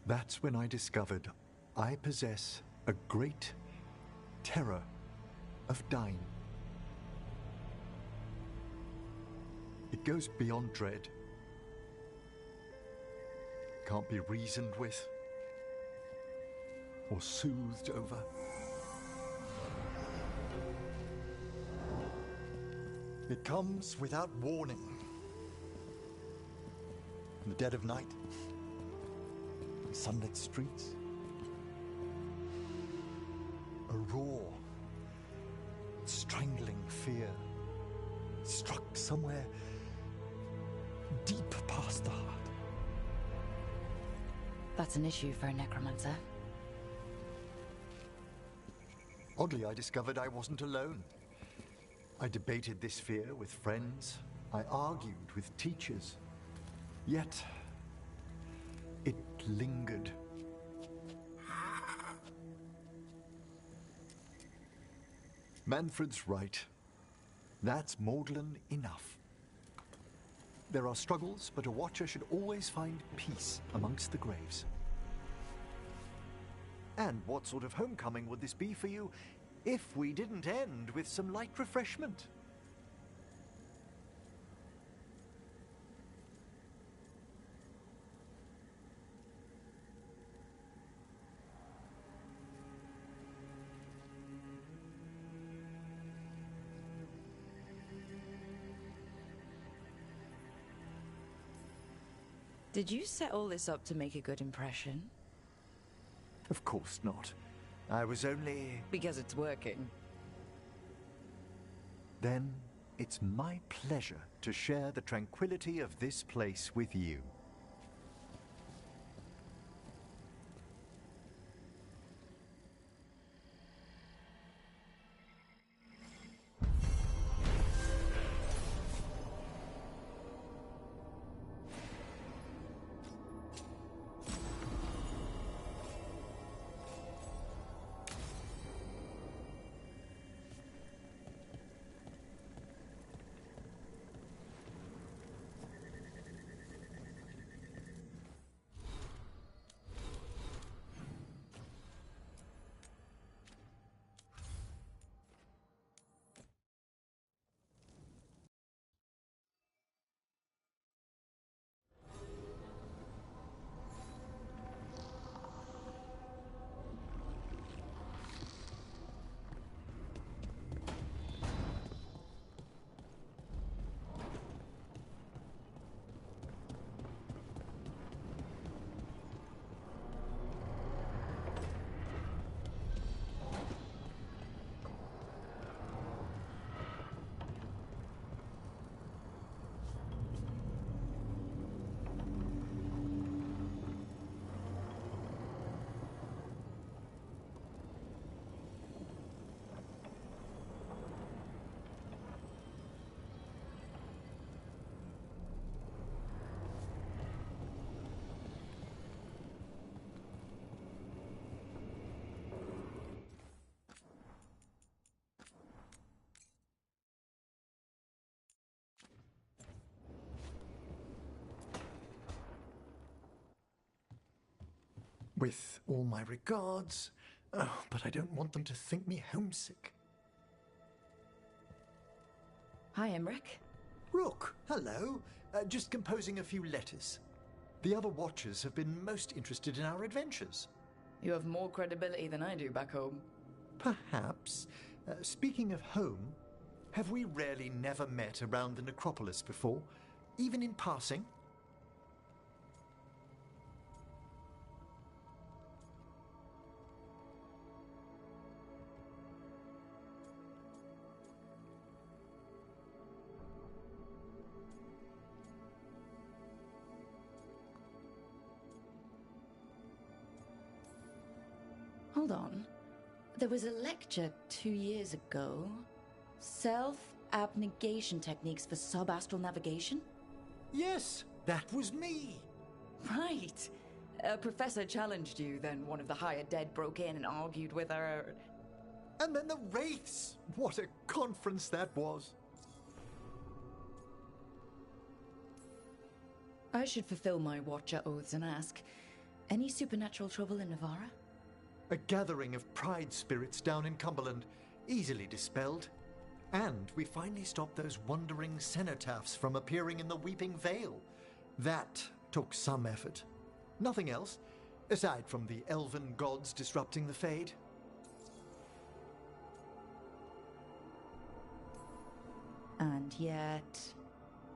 That's when I discovered I possess a great terror of dying. It goes beyond dread. Can't be reasoned with or soothed over. It comes without warning. In the dead of night, in sunlit streets, a raw, strangling fear struck somewhere deep past the heart. That's an issue for a necromancer. Oddly, I discovered I wasn't alone. I debated this fear with friends. I argued with teachers. Yet, it lingered. Manfred's right. That's maudlin enough. There are struggles, but a watcher should always find peace amongst the graves. And what sort of homecoming would this be for you if we didn't end with some light refreshment? Did you set all this up to make a good impression? Of course not. I was only... Because it's working. Then it's my pleasure to share the tranquility of this place with you. With all my regards, but I don't want them to think me homesick. Hi, Emmerich. Rook, hello. Just composing a few letters. The other Watchers have been most interested in our adventures. You have more credibility than I do back home. Perhaps. Speaking of home, have we really never met around the necropolis before? Even in passing? Hold on. There was a lecture 2 years ago. Self-abnegation techniques for sub-astral navigation? Yes, that was me. Right. A professor challenged you, then one of the higher dead broke in and argued with her. And then the Wraiths! What a conference that was. I should fulfill my Watcher oaths and ask, any supernatural trouble in Navarra? A gathering of pride spirits down in Cumberland, easily dispelled. And we finally stopped those wandering cenotaphs from appearing in the Weeping Vale. That took some effort. Nothing else, aside from the elven gods disrupting the Fade. And yet...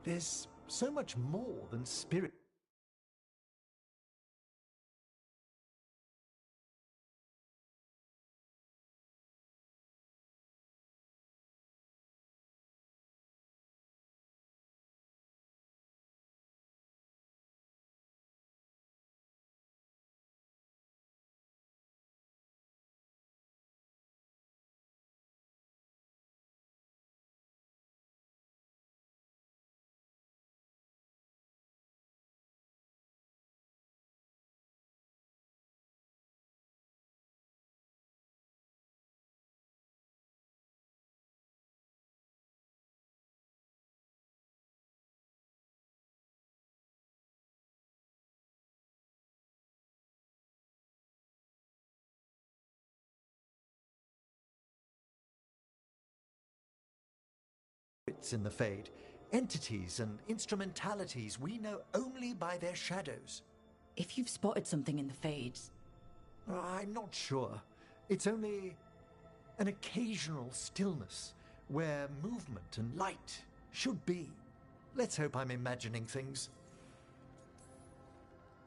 There's so much more than spirit. In the Fade, entities and instrumentalities we know only by their shadows. If you've spotted something in the Fades... I'm not sure. It's only an occasional stillness where movement and light should be. Let's hope I'm imagining things.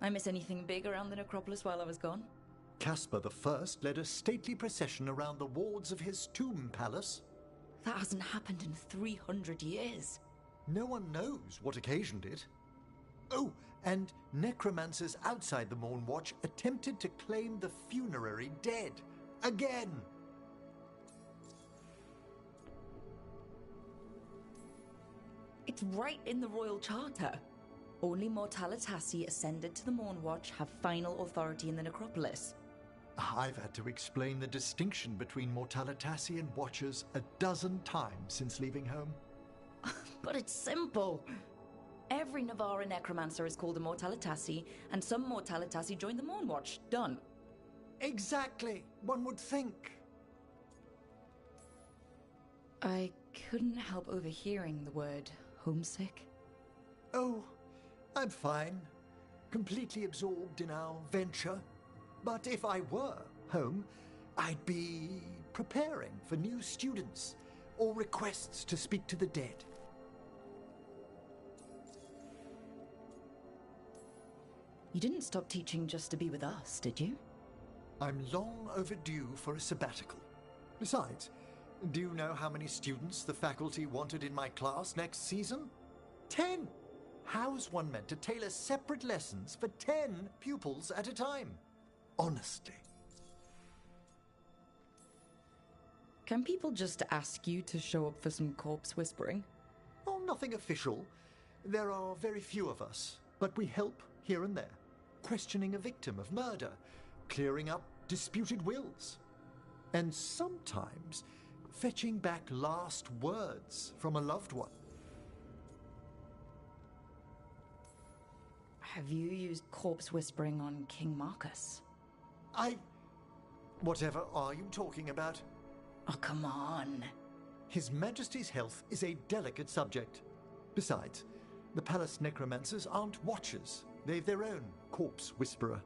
I miss anything big around the necropolis while I was gone? Caspar I led a stately procession around the wards of his tomb palace. That hasn't happened in 300 years. No one knows what occasioned it. Oh, and necromancers outside the Morn Watch attempted to claim the funerary dead. Again! It's right in the Royal Charter. Only Mortalitasi ascended to the Morn Watch have final authority in the necropolis. I've had to explain the distinction between Mortalitasi and Watchers a dozen times since leaving home. But it's simple. Every Navarra necromancer is called a Mortalitasi, and some Mortalitasi join the Morn Watch. Done. Exactly. One would think. I couldn't help overhearing the word homesick. Oh, I'm fine. Completely absorbed in our venture. But if I were home, I'd be preparing for new students or requests to speak to the dead. You didn't stop teaching just to be with us, did you? I'm long overdue for a sabbatical. Besides, do you know how many students the faculty wanted in my class next season? 10! How's one meant to tailor separate lessons for 10 pupils at a time? Honestly. Can people just ask you to show up for some corpse whispering? Oh, nothing official. There are very few of us, but we help here and there. Questioning a victim of murder, clearing up disputed wills, and sometimes fetching back last words from a loved one. Have you used corpse whispering on King Marcus? Whatever are you talking about? Oh, come on. His Majesty's health is a delicate subject. Besides, the palace necromancers aren't watchers. They've their own corpse whisperer.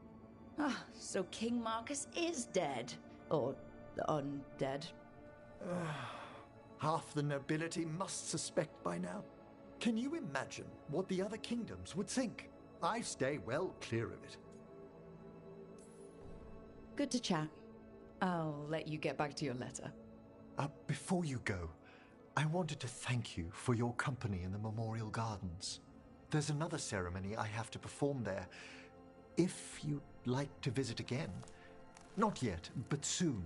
Ah, so King Marcus is dead. Or undead. Half the nobility must suspect by now. Can you imagine what the other kingdoms would think? I stay well clear of it. Good to chat. I'll let you get back to your letter. Before you go, I wanted to thank you for your company in the Memorial Gardens. There's another ceremony I have to perform there. If you'd like to visit again. Not yet, but soon.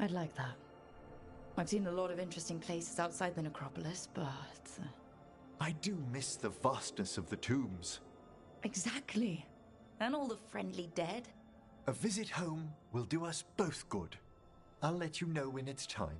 I'd like that. I've seen a lot of interesting places outside the necropolis, but... I do miss the vastness of the tombs. Exactly. And all the friendly dead. A visit home will do us both good. I'll let you know when it's time.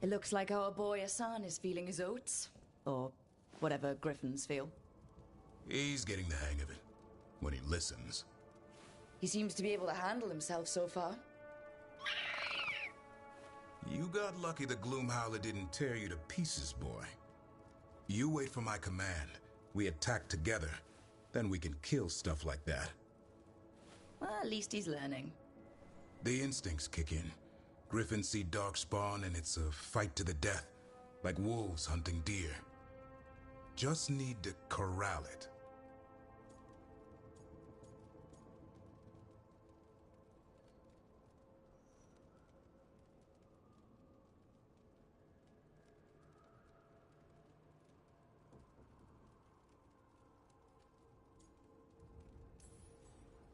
It looks like our boy Hassan is feeling his oats. Or whatever griffins feel. He's getting the hang of it. when he listens. He seems to be able to handle himself so far. You got lucky the Gloomhowler didn't tear you to pieces, boy. You wait for my command. We attack together. Then we can kill stuff like that. Well, at least he's learning. The instincts kick in. Griffins see darkspawn and it's a fight to the death, like wolves hunting deer. Just need to corral it.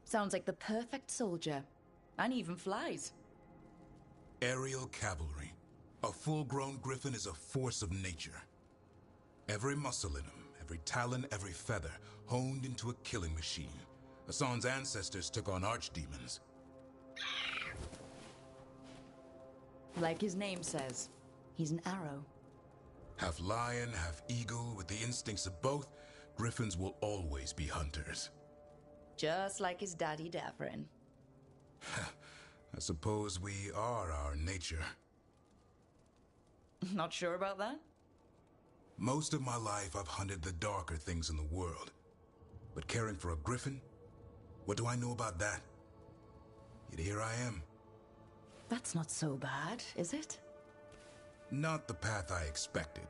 Sounds like the perfect soldier. And even flies. Aerial cavalry. A full-grown griffin is a force of nature. Every muscle in him, every talon, every feather, honed into a killing machine. Hassan's ancestors took on archdemons. Like his name says, he's an arrow. Half lion, half eagle, with the instincts of both, griffins will always be hunters. Just like his daddy Davrin. I suppose we are our nature. Not sure about that? Most of my life I've hunted the darker things in the world. But caring for a griffin? What do I know about that? Yet here I am. That's not so bad, is it? Not the path I expected.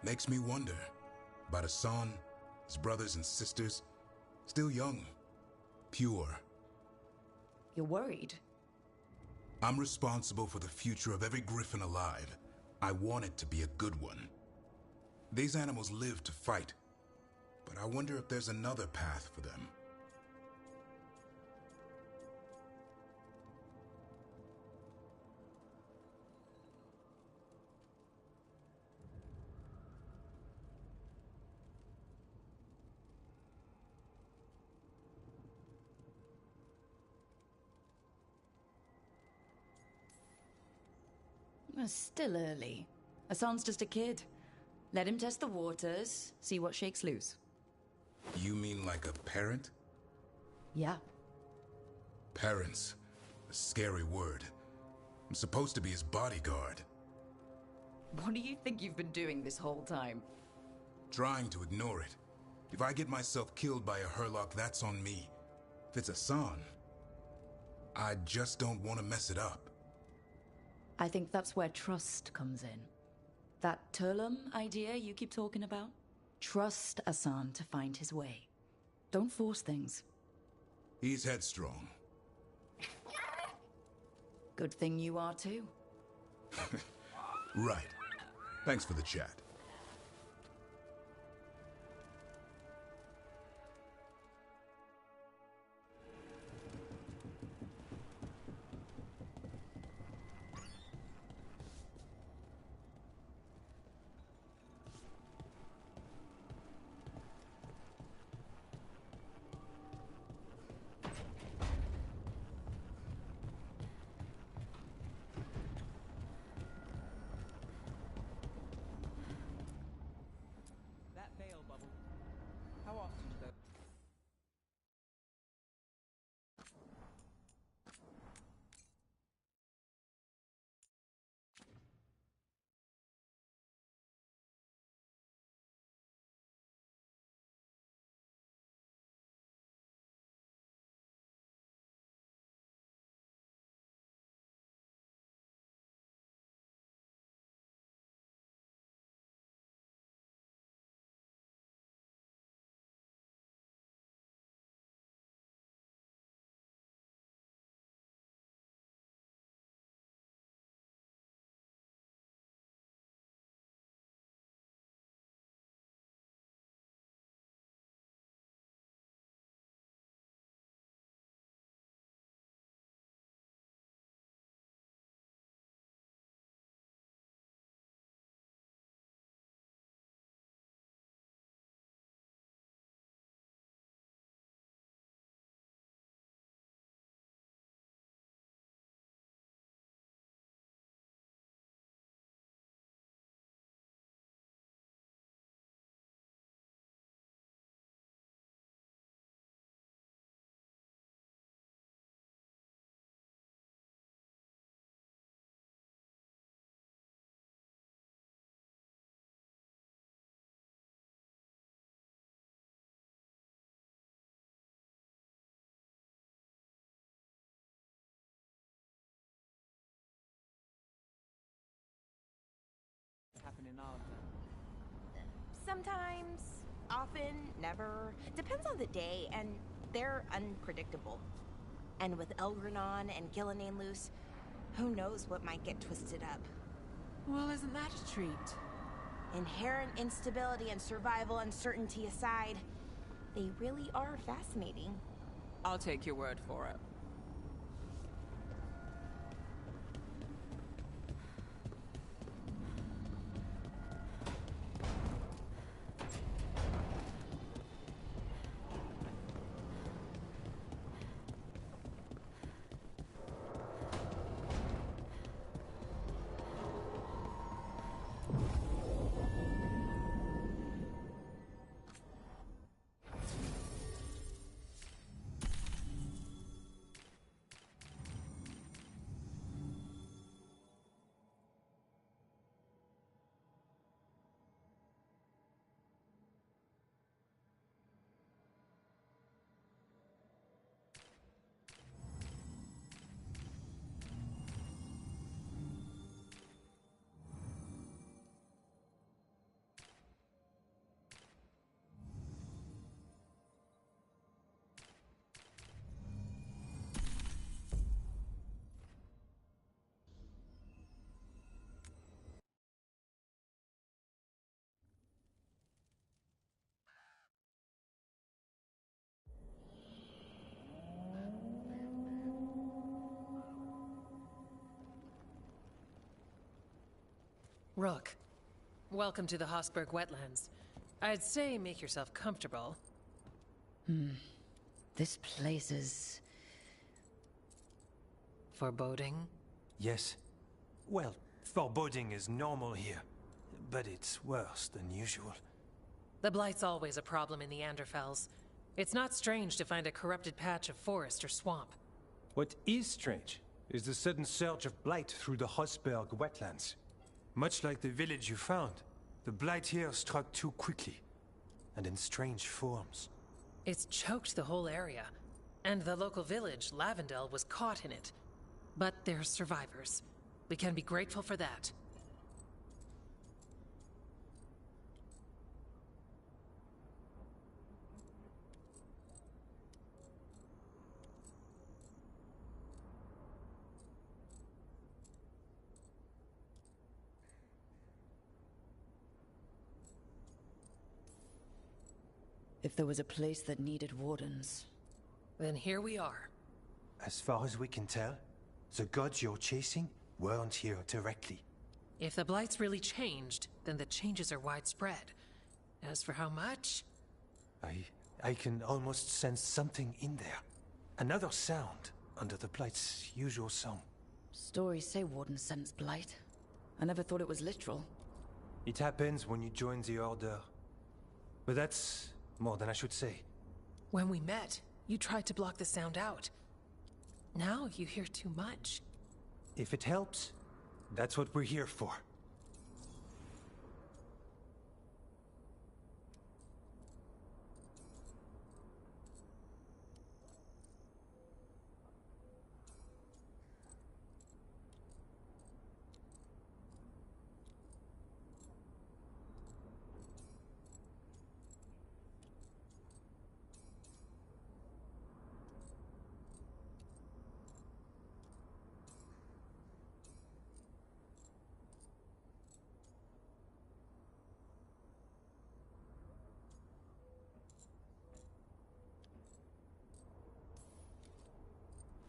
Makes me wonder about Hassan, his brothers and sisters. Still young. Pure. You're worried? I'm responsible for the future of every griffin alive. I want it to be a good one. These animals live to fight, but I wonder if there's another path for them. Still early. Hassan's just a kid. Let him test the waters, see what shakes loose. You mean like a parent? Yeah. Parents. A scary word. I'm supposed to be his bodyguard. What do you think you've been doing this whole time? Trying to ignore it. If I get myself killed by a Hurlock, that's on me. If it's Hassan, I just don't want to mess it up. I think that's where trust comes in. That Turlum idea you keep talking about? Trust Hassan to find his way. Don't force things. He's headstrong. Good thing you are too. Right. Thanks for the chat. in all of them? Sometimes, often, never. Depends on the day, and they're unpredictable. And with Elgranon and Gillenane loose, who knows what might get twisted up. Well, isn't that a treat? Inherent instability and survival uncertainty aside, they really are fascinating. I'll take your word for it. Rook, welcome to the Hossberg Wetlands. I'd say make yourself comfortable. This place is... foreboding? Yes. Well, foreboding is normal here, but it's worse than usual. The Blight's always a problem in the Anderfells. It's not strange to find a corrupted patch of forest or swamp. What is strange is the sudden surge of blight through the Hossberg wetlands. Much like the village you found, the blight here struck too quickly, and in strange forms. It's choked the whole area, and the local village, Lavendel, was caught in it. But they're survivors. We can be grateful for that. If there was a place that needed wardens... Then here we are. As far as we can tell, the gods you're chasing weren't here directly. If the Blight's really changed, then the changes are widespread. As for how much... I can almost sense something in there. Another sound under the Blight's usual song. Stories say wardens sense blight. I never thought it was literal. It happens when you join the Order. But that's more than I should say. When we met, you tried to block the sound out. Now you hear too much. If it helps, that's what we're here for.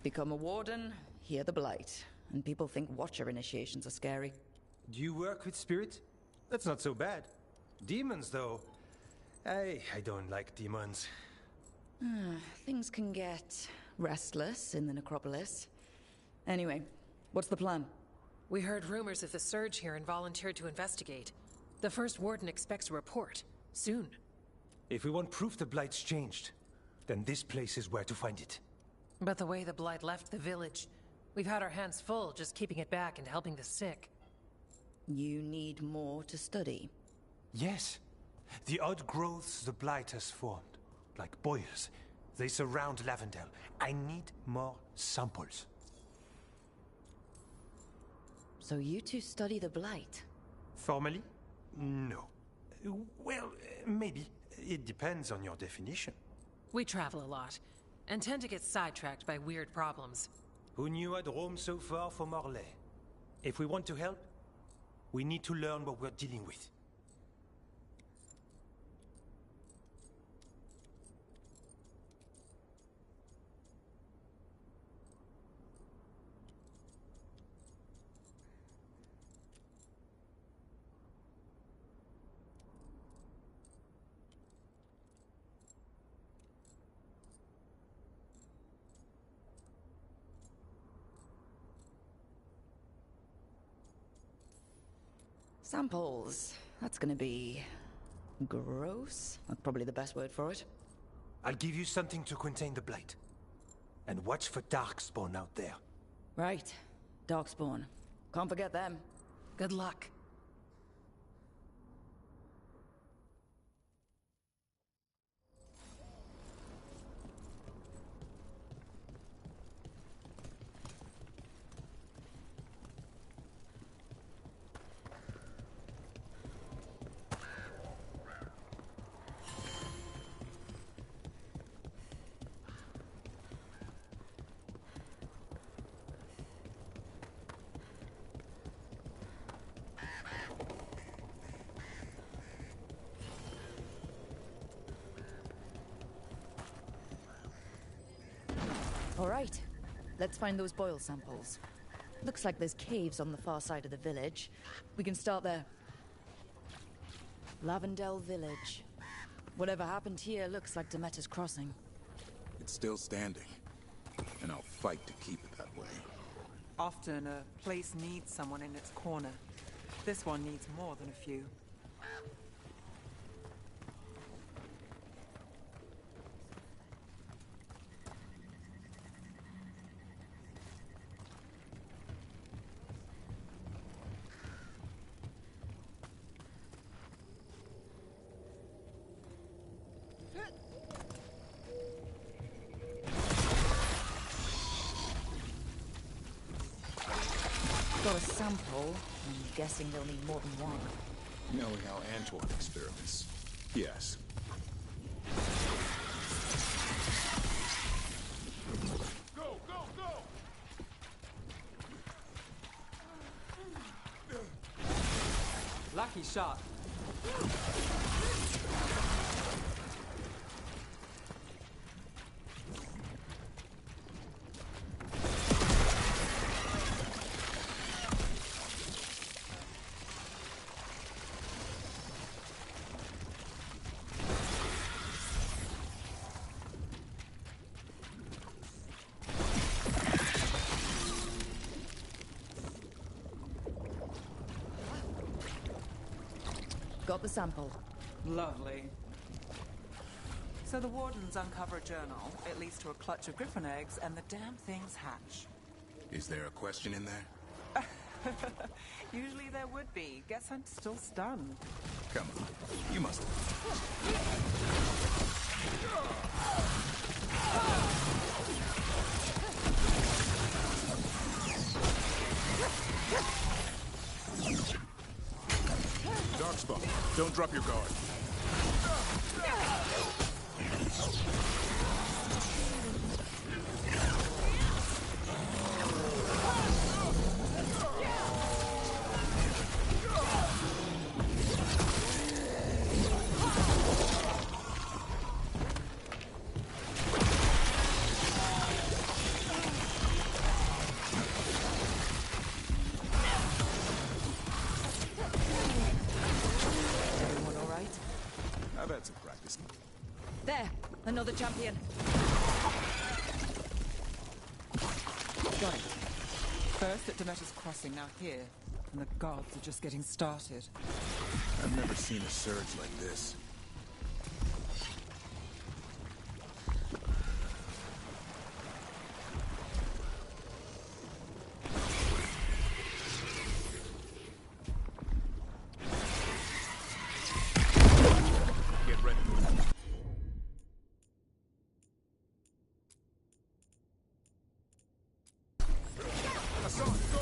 Become a warden, hear the blight. And people think Watcher initiations are scary. Do you work with spirits? That's not so bad. Demons, though... I don't like demons. Things can get restless in the necropolis. Anyway, what's the plan? We heard rumors of the surge here and volunteered to investigate. The first warden expects a report. Soon. If we want proof the Blight's changed, then this place is where to find it. But the way the Blight left the village, we've had our hands full just keeping it back and helping the sick. You need more to study. Yes. The odd growths the Blight has formed, like boils, they surround Lavendel. I need more samples. So you two study the blight? Formally, No. Well, maybe. It depends on your definition. We travel a lot, and tend to get sidetracked by weird problems. Who knew I'd roam so far from Orlais? If we want to help, we need to learn what we're dealing with. Samples. That's gonna be... gross? That's probably the best word for it. I'll give you something to contain the blight. And watch for Darkspawn out there. Right. Darkspawn. Can't forget them. Good luck. All right. Let's find those boil samples. Looks like there's caves on the far side of the village. We can start there. Lavendel Village. Whatever happened here looks like Demeter's Crossing. It's still standing, and I'll fight to keep it that way. Often a place needs someone in its corner. This one needs more than a few. Got a sample. I'm guessing they'll need more than one. Knowing how Antoine experiments. Yes. Go, go, go! Lucky shot. Got the sample. Lovely. So the wardens uncover a journal. It leads to a clutch of griffin eggs, and the damn things hatch. Is there a question in there? Usually there would be. Guess I'm still stunned. Come on. You must... Darkspawn, don't drop your guard. Another champion. Got it. First at Demeter's Crossing, now here. And the gods are just getting started. I've never seen a surge like this. Get ready. Assault, go!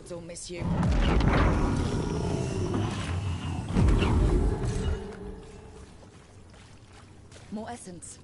gods will miss you. More essence.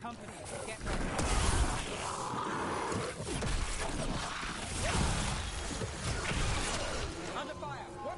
Company, get ready. Under fire! What?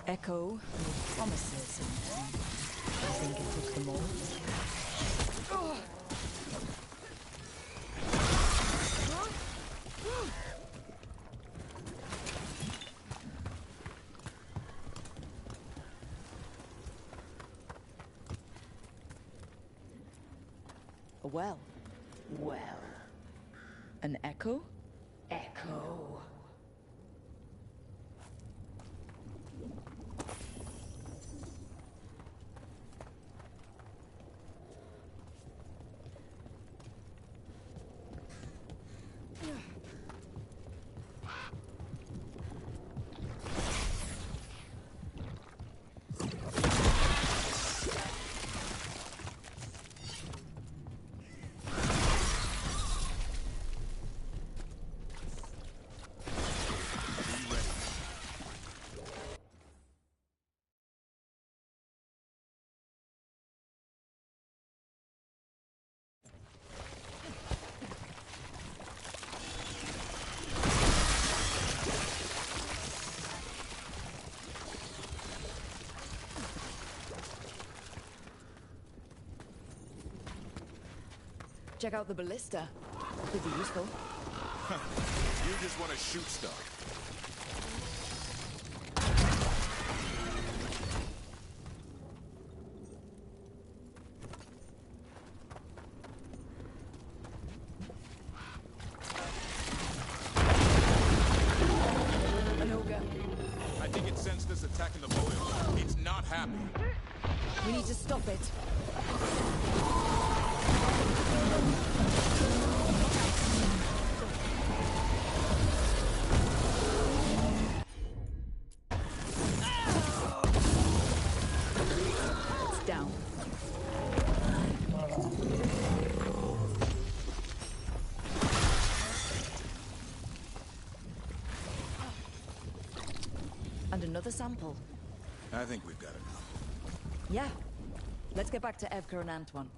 Echo made promises, and I think it took them all. A well. Well. An echo? Echo. Check out the ballista. Could be useful. You just want to shoot stuff. An ogre. I think it sensed us attacking the boil. It's not happy. We need to stop it. It's down. And another sample. I think we've got it. Yeah. Let's get back to Evka and Antoine.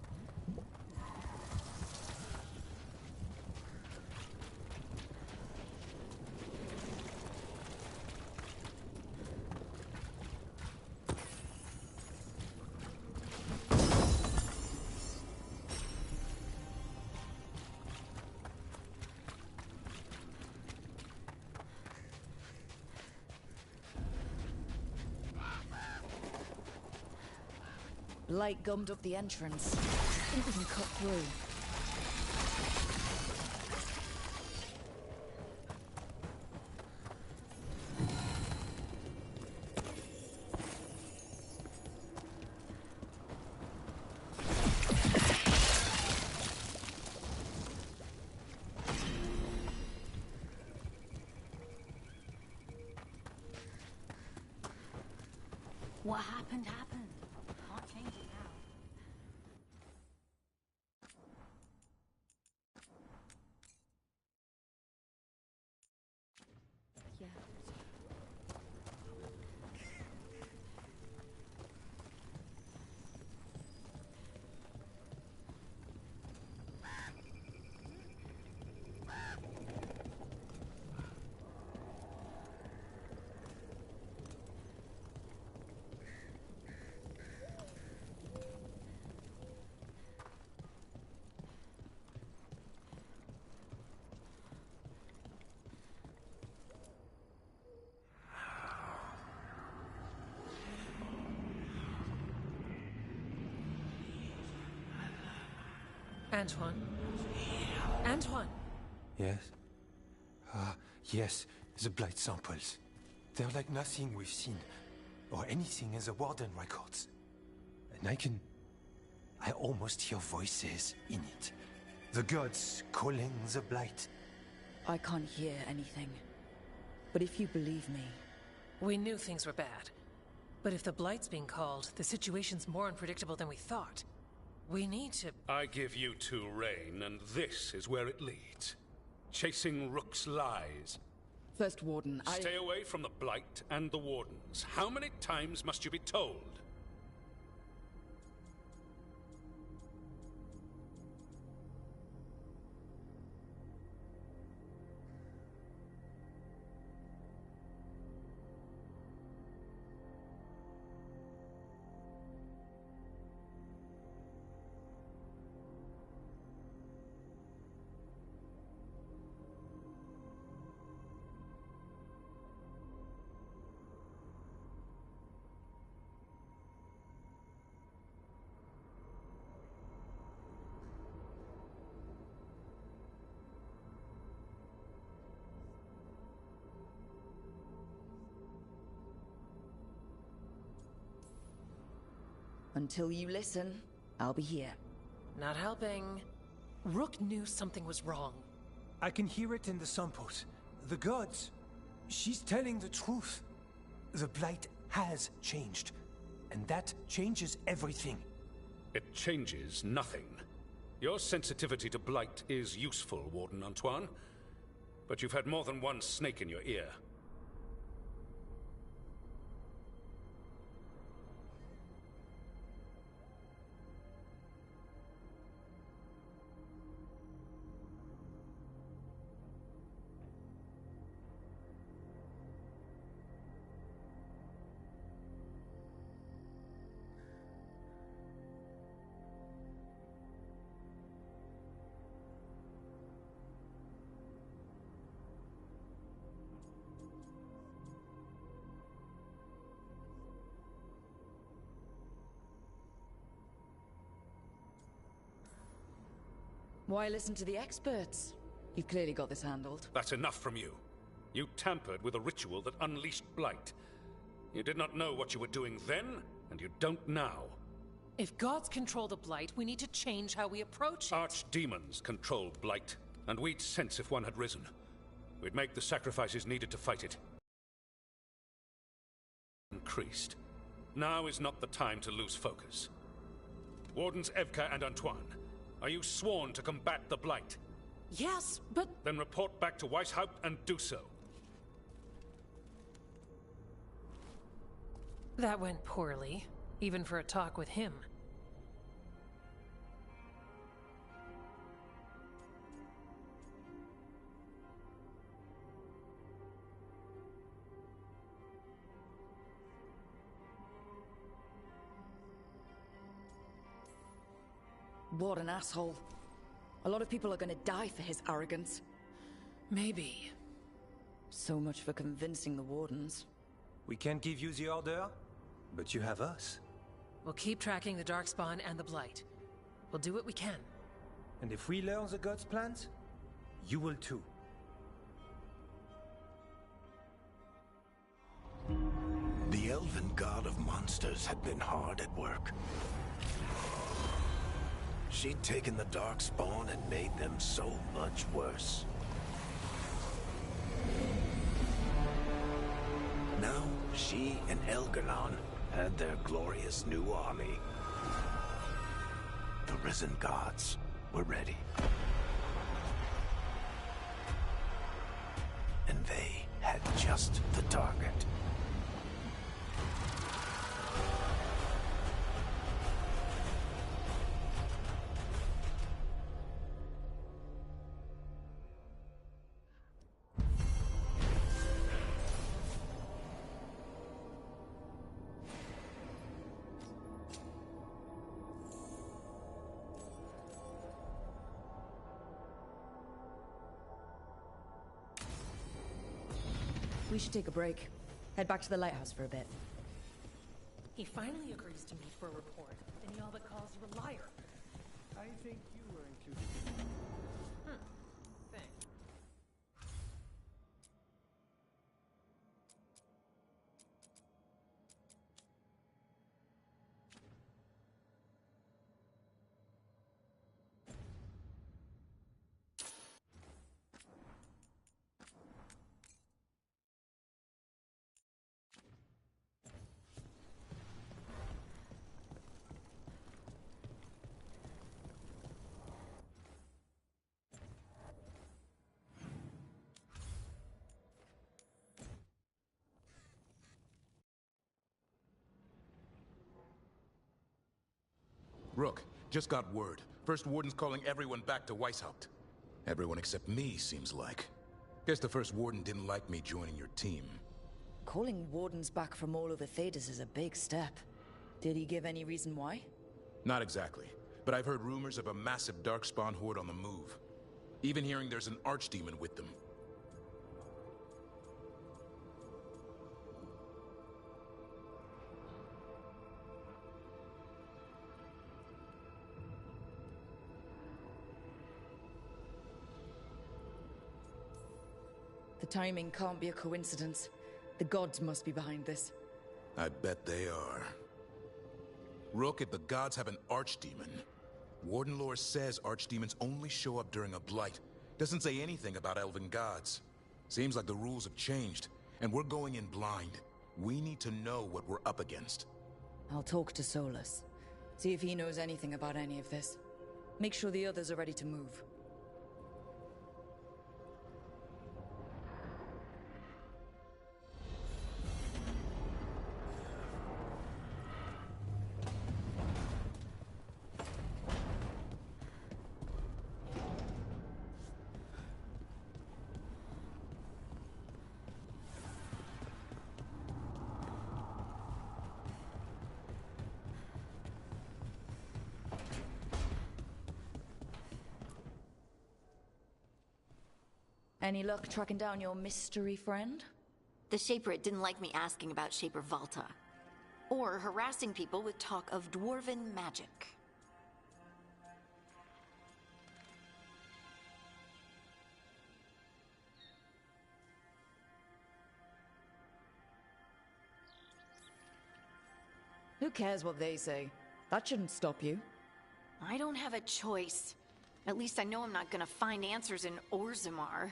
Light gummed up the entrance. I think we can cut through. What happened, happened. Can't change it now. Antoine? Antoine! Yes? Yes, the blight samples. They're like nothing we've seen, or anything in the Warden records. And I almost hear voices in it. The gods calling the blight. I can't hear anything. But if you believe me... We knew things were bad. But if the blight's being called, the situation's more unpredictable than we thought. We need to... I give you two reign, and this is where it leads. Chasing Rook's lies. First Warden, Stay away from the Blight and the Wardens. How many times must you be told? Until you listen, I'll be here. Not helping. Rook knew something was wrong. I can hear it in the samples. The gods. She's telling the truth. The blight has changed. And that changes everything. It changes nothing. Your sensitivity to blight is useful, Warden Antoine. But you've had more than one snake in your ear. Why listen to the experts? You've clearly got this handled. That's enough from you. You tampered with a ritual that unleashed blight. You did not know what you were doing then, and you don't now. If gods control the blight, we need to change how we approach it. Archdemons control blight, and we'd sense if one had risen. We'd make the sacrifices needed to fight it. Increased. Now is not the time to lose focus. Wardens Evka and Antoine, are you sworn to combat the blight? Yes, but... Then report back to Weishaupt and do so. That went poorly, even for a talk with him. What an asshole. A lot of people are gonna die for his arrogance. Maybe. So much for convincing the Wardens. We can't give you the order, but you have us. We'll keep tracking the Darkspawn and the Blight. We'll do what we can. And if we learn the gods' plans, you will too. The elven god of monsters had been hard at work. She'd taken the Darkspawn and made them so much worse. Now, she and Elgar'nan and their glorious new army. The risen gods were ready. And they had just the target. We should take a break. Head back to the lighthouse for a bit. He finally agrees to meet for a report, and he all but calls you a liar. I think you were included. Thanks. Rook, just got word. First Warden's calling everyone back to Weishaupt. Everyone except me, seems like. Guess the First Warden didn't like me joining your team. Calling Wardens back from all over Thedas is a big step. Did he give any reason why? Not exactly, but I've heard rumors of a massive Darkspawn horde on the move. Even hearing there's an Archdemon with them. The timing can't be a coincidence. The gods must be behind this. I bet they are. Rook, if the gods have an Archdemon, Warden lore says Archdemons only show up during a blight. Doesn't say anything about elven gods. Seems like the rules have changed, and we're going in blind. We need to know what we're up against. I'll talk to Solus. See if he knows anything about any of this. Make sure the others are ready to move. Any luck tracking down your mystery friend? The Shaper didn't like me asking about Shaper Valta. Or harassing people with talk of dwarven magic. Who cares what they say? That shouldn't stop you. I don't have a choice. At least I know I'm not gonna find answers in Orzammar.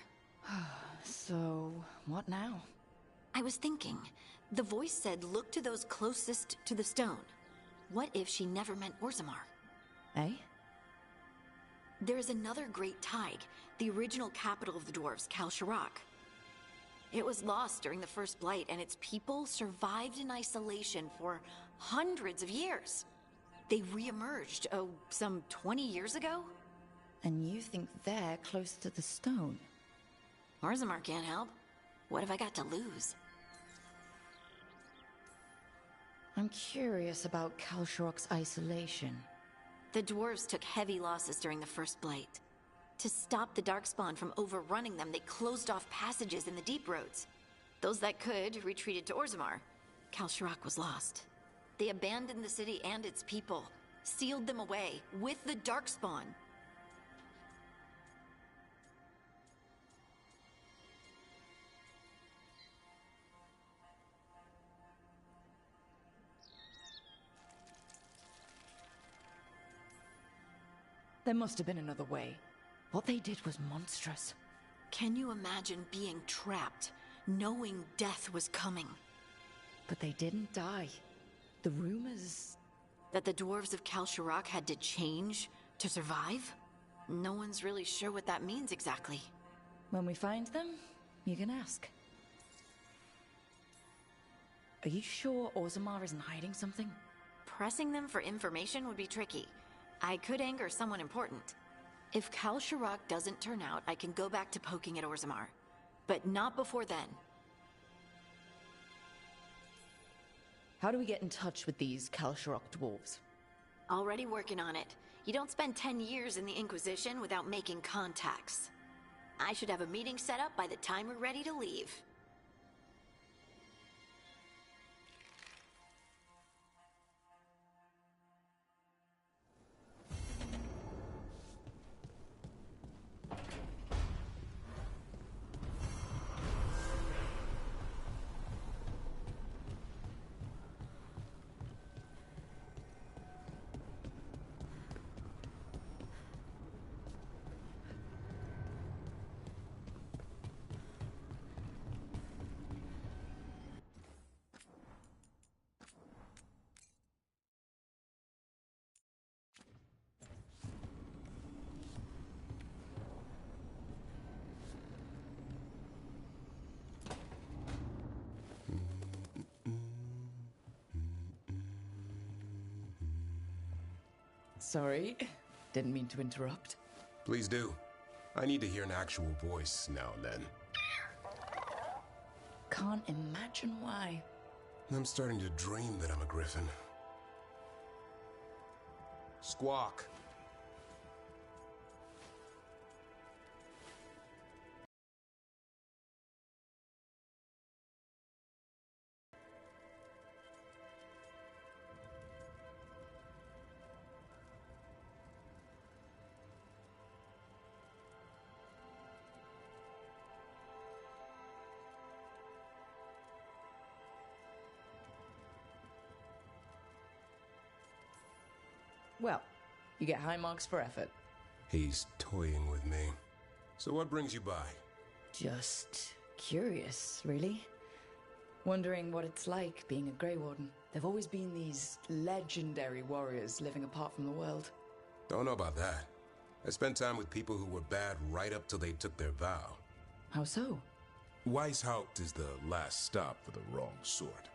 So, what now? I was thinking. The voice said look to those closest to the stone. What if she never meant Orzammar? Eh? There is another great Tig, the original capital of the dwarves, Kalsharak. It was lost during the First Blight, and its people survived in isolation for hundreds of years. They re-emerged, some 20 years ago? And you think they're close to the stone? Orzammar can't help. What have I got to lose? I'm curious about Kalsharak's isolation. The dwarves took heavy losses during the First Blight. To stop the Darkspawn from overrunning them, they closed off passages in the deep roads. Those that could retreated to Orzammar. Kalsharak was lost. They abandoned the city and its people, sealed them away with the Darkspawn. There must have been another way. What they did was monstrous. Can you imagine being trapped, knowing death was coming? But they didn't die. The rumors... That the dwarves of Kalsharak had to change to survive? No one's really sure what that means exactly. When we find them, you can ask. Are you sure Orzammar isn't hiding something? Pressing them for information would be tricky. I could anger someone important. If Kalsharak doesn't turn out, I can go back to poking at Orzammar. But not before then. How do we get in touch with these Kalsharak dwarves? Already working on it. You don't spend 10 years in the Inquisition without making contacts. I should have a meeting set up by the time we're ready to leave. Sorry, didn't mean to interrupt. Please do. I need to hear an actual voice now and then. Can't imagine why. I'm starting to dream that I'm a griffin. Squawk. Well, you get high marks for effort. He's toying with me. So what brings you by? Just curious, really. Wondering what it's like being a Grey Warden. There've always been these legendary warriors living apart from the world. Don't know about that. I spent time with people who were bad right up till they took their vow. How so? Weishaupt is the last stop for the wrong sort.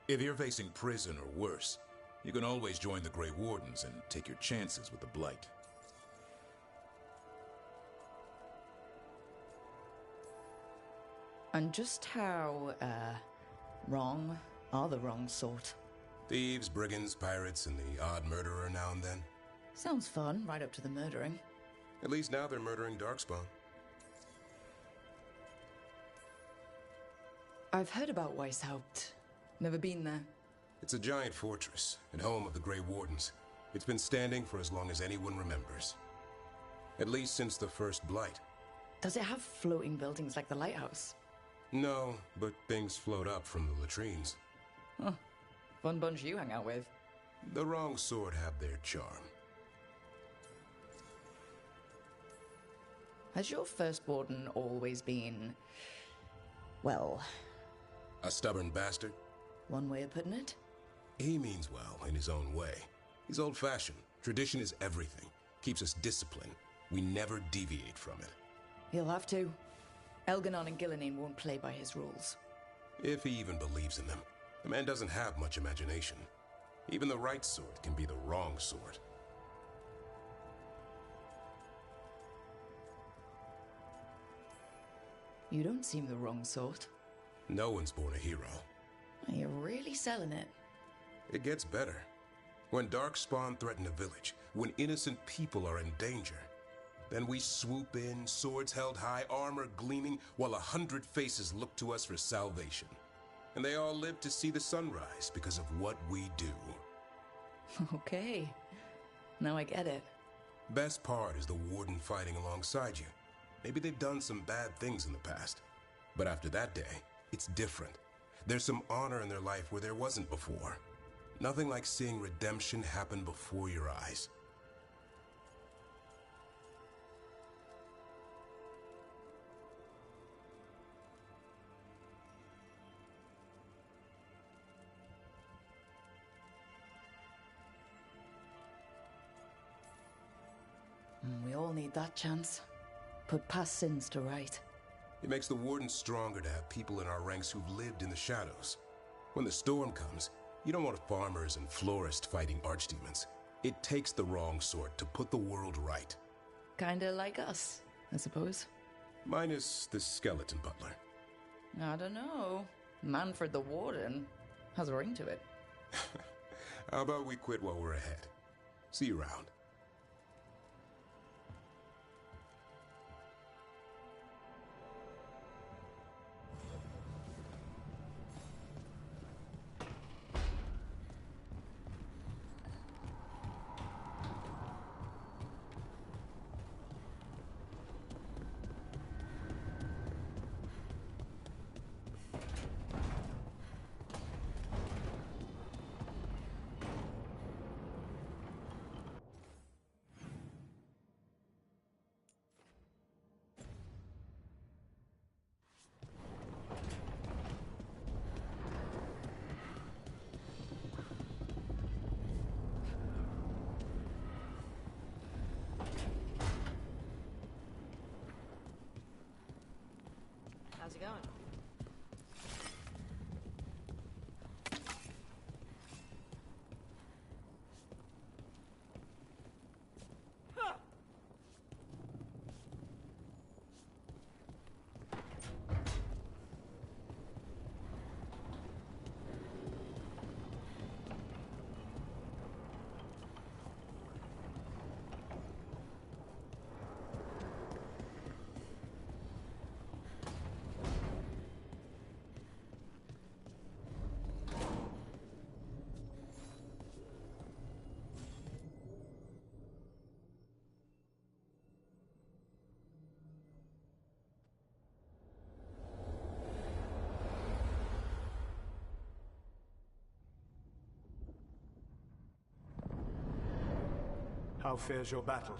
If you're facing prison or worse, you can always join the Grey Wardens and take your chances with the Blight. And just how, wrong are the wrong sort? Thieves, brigands, pirates, and the odd murderer now and then. Sounds fun, right up to the murdering. At least now they're murdering Darkspawn. I've heard about Weishaupt. Never been there. It's a giant fortress, and home of the Grey Wardens. It's been standing for as long as anyone remembers. At least since the first Blight. Does it have floating buildings like the lighthouse? No, but things float up from the latrines. Huh. Fun bunch you hang out with. The wrong sort have their charm. Has your first warden always been... well... a stubborn bastard? One way of putting it? He means well in his own way. He's old-fashioned. Tradition is everything. Keeps us disciplined. We never deviate from it. He'll have to. Elganon and Gillinane won't play by his rules. If he even believes in them. The man doesn't have much imagination. Even the right sort can be the wrong sort. You don't seem the wrong sort. No one's born a hero. You're really selling it. It gets better. When Darkspawn threaten a village, when innocent people are in danger, then we swoop in, swords held high, armor gleaming, while 100 faces look to us for salvation. And they all live to see the sunrise because of what we do. Okay. Now I get it. Best part is the Warden fighting alongside you. Maybe they've done some bad things in the past. But after that day, it's different. There's some honor in their life where there wasn't before. Nothing like seeing redemption happen before your eyes. need that chance. Put past sins to right. It makes the Wardens stronger to have people in our ranks who've lived in the shadows. When the storm comes, you don't want farmers and florists fighting archdemons. It takes the wrong sort to put the world right. Kinda like us, I suppose. Minus the skeleton butler. I don't know. Manfred the Warden has a ring to it. How about we quit while we're ahead? See you around. How's it going? How fares your battle?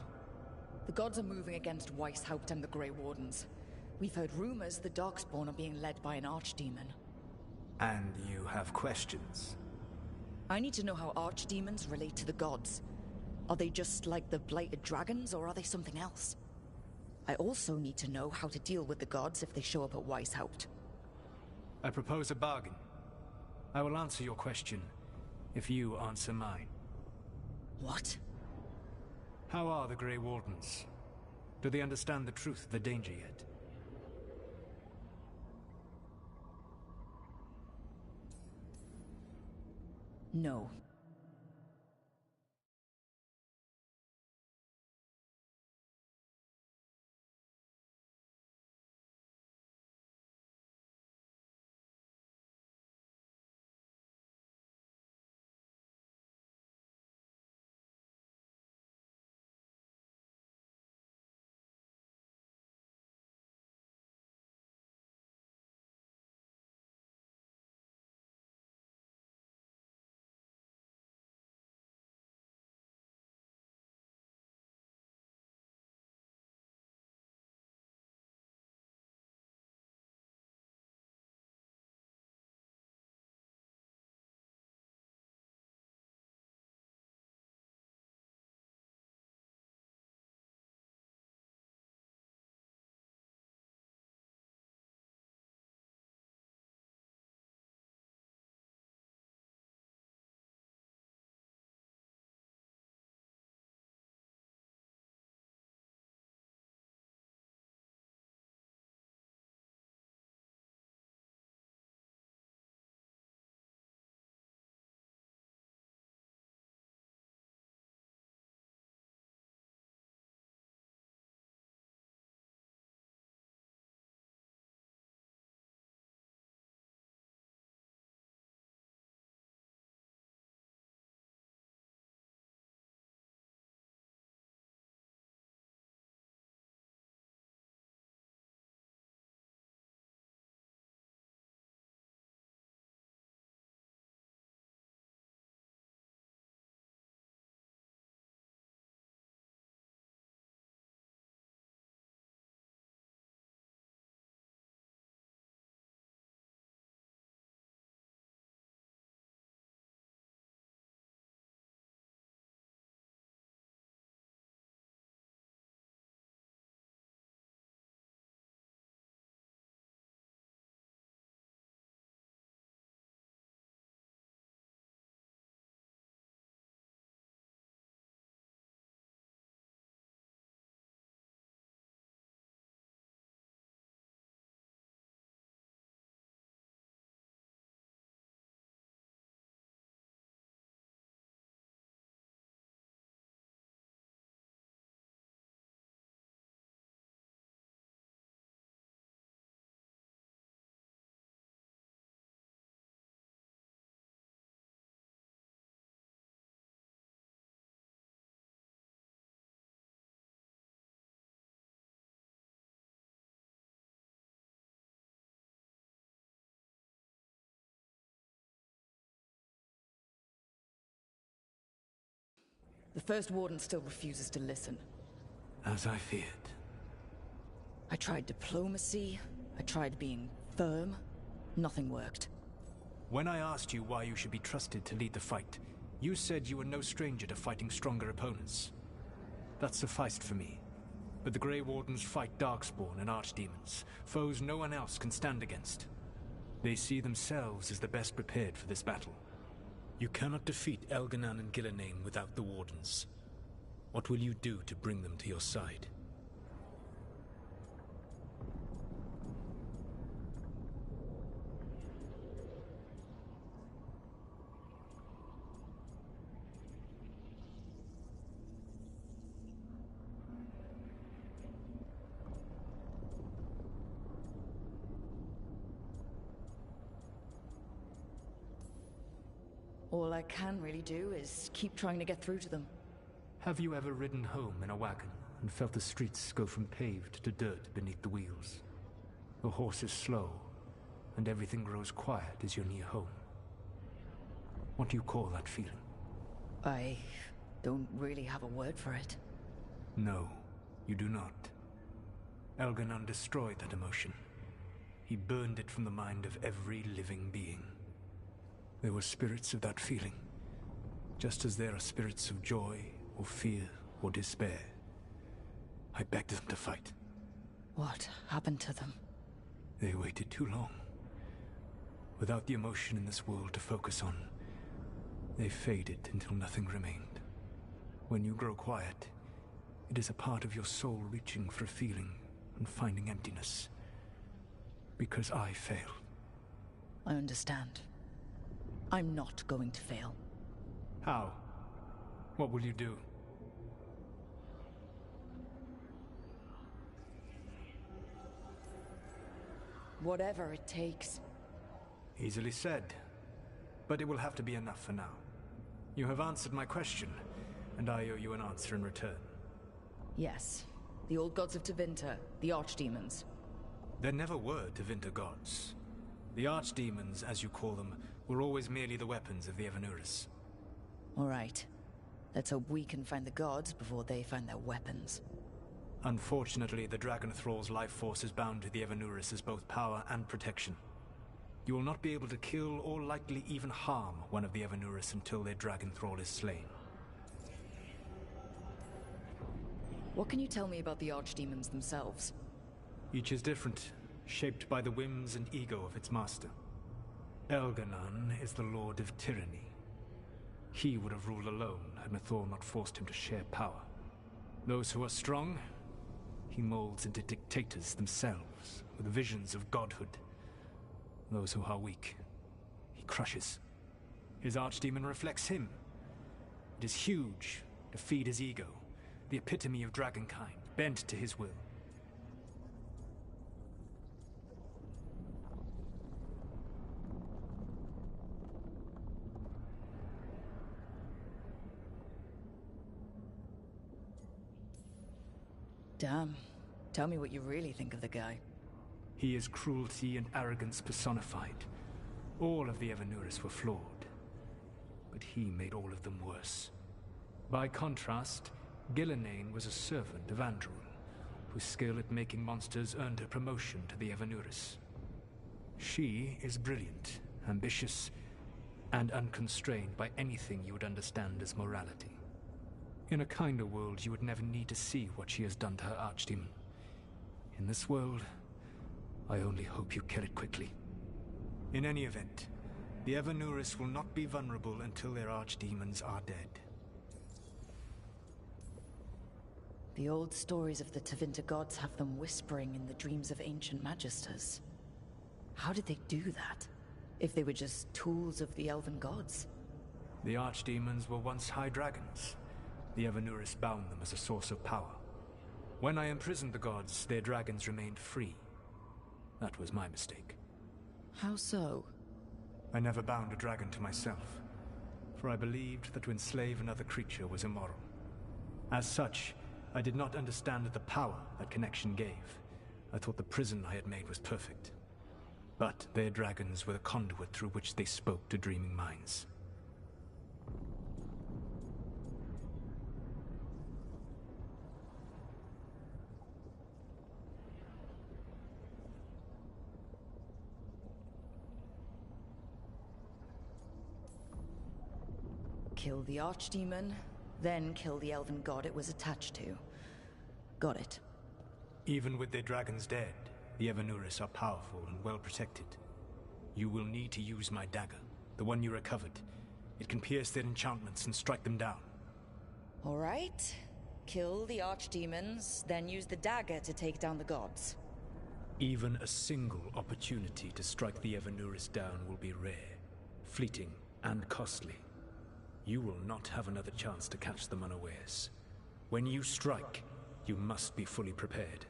The gods are moving against Weishaupt and the Grey Wardens. We've heard rumors the Darkspawn are being led by an archdemon. And you have questions? I need to know how archdemons relate to the gods. Are they just like the blighted dragons, or are they something else? I also need to know how to deal with the gods if they show up at Weishaupt. I propose a bargain. I will answer your question if you answer mine. What? How are the Grey Wardens? Do they understand the truth of the danger yet? No. The First Warden still refuses to listen. As I feared. I tried diplomacy, I tried being firm. Nothing worked. When I asked you why you should be trusted to lead the fight, you said you were no stranger to fighting stronger opponents. That sufficed for me. But the Grey Wardens fight Darkspawn and Archdemons, foes no one else can stand against. They see themselves as the best prepared for this battle. You cannot defeat Elganan and Gillenane without the Wardens. What will you do to bring them to your side? All I can really do is keep trying to get through to them. Have you ever ridden home in a wagon and felt the streets go from paved to dirt beneath the wheels? The horse is slow, and everything grows quiet as you're near home. What do you call that feeling? I don't really have a word for it. No, you do not. Elganan destroyed that emotion. He burned it from the mind of every living being. There were spirits of that feeling, just as there are spirits of joy, or fear, or despair. I begged them to fight. What happened to them? They waited too long. Without the emotion in this world to focus on, they faded until nothing remained. When you grow quiet, it is a part of your soul reaching for a feeling and finding emptiness. Because I failed. I understand. I'm not going to fail. How? What will you do? Whatever it takes. Easily said. But it will have to be enough for now. You have answered my question, and I owe you an answer in return. Yes. The old gods of Tevinter, the Archdemons. There never were Tevinter gods. The Archdemons, as you call them, were always merely the weapons of the Evanurus. All right. Let's hope we can find the gods before they find their weapons. Unfortunately, the Dragon Thrall's life force is bound to the Evanurus as both power and protection. You will not be able to kill or likely even harm one of the Evanurus until their Dragon Thrall is slain. What can you tell me about the Archdemons themselves? Each is different, shaped by the whims and ego of its master. Elganan is the Lord of Tyranny. He would have ruled alone had Mythor not forced him to share power. Those who are strong, he molds into dictators themselves, with visions of godhood. Those who are weak, he crushes. His archdemon reflects him. It is huge, to feed his ego, the epitome of dragonkind, bent to his will. Damn. Tell me what you really think of the guy. He is cruelty and arrogance personified. All of the Evanurus were flawed, but he made all of them worse. By contrast, Gillenane was a servant of Andrul, whose skill at making monsters earned her promotion to the Evanurus. She is brilliant, ambitious, and unconstrained by anything you would understand as morality. In a kinder world, you would never need to see what she has done to her archdemon. In this world, I only hope you kill it quickly. In any event, the Evanurus will not be vulnerable until their archdemons are dead. The old stories of the Tevinter gods have them whispering in the dreams of ancient magisters. How did they do that? If they were just tools of the elven gods? The archdemons were once high dragons. The Evanurus bound them as a source of power. When I imprisoned the gods, their dragons remained free. That was my mistake. How so? I never bound a dragon to myself, for I believed that to enslave another creature was immoral. As such, I did not understand the power that connection gave. I thought the prison I had made was perfect. But their dragons were the conduit through which they spoke to dreaming minds. Kill the archdemon, then kill the elven god it was attached to. Got it. Even with their dragons dead, the Evanuris are powerful and well protected. You will need to use my dagger, the one you recovered. It can pierce their enchantments and strike them down. All right. Kill the archdemons, then use the dagger to take down the gods. Even a single opportunity to strike the Evanuris down will be rare, fleeting, and costly. You will not have another chance to catch them unawares. When you strike, you must be fully prepared.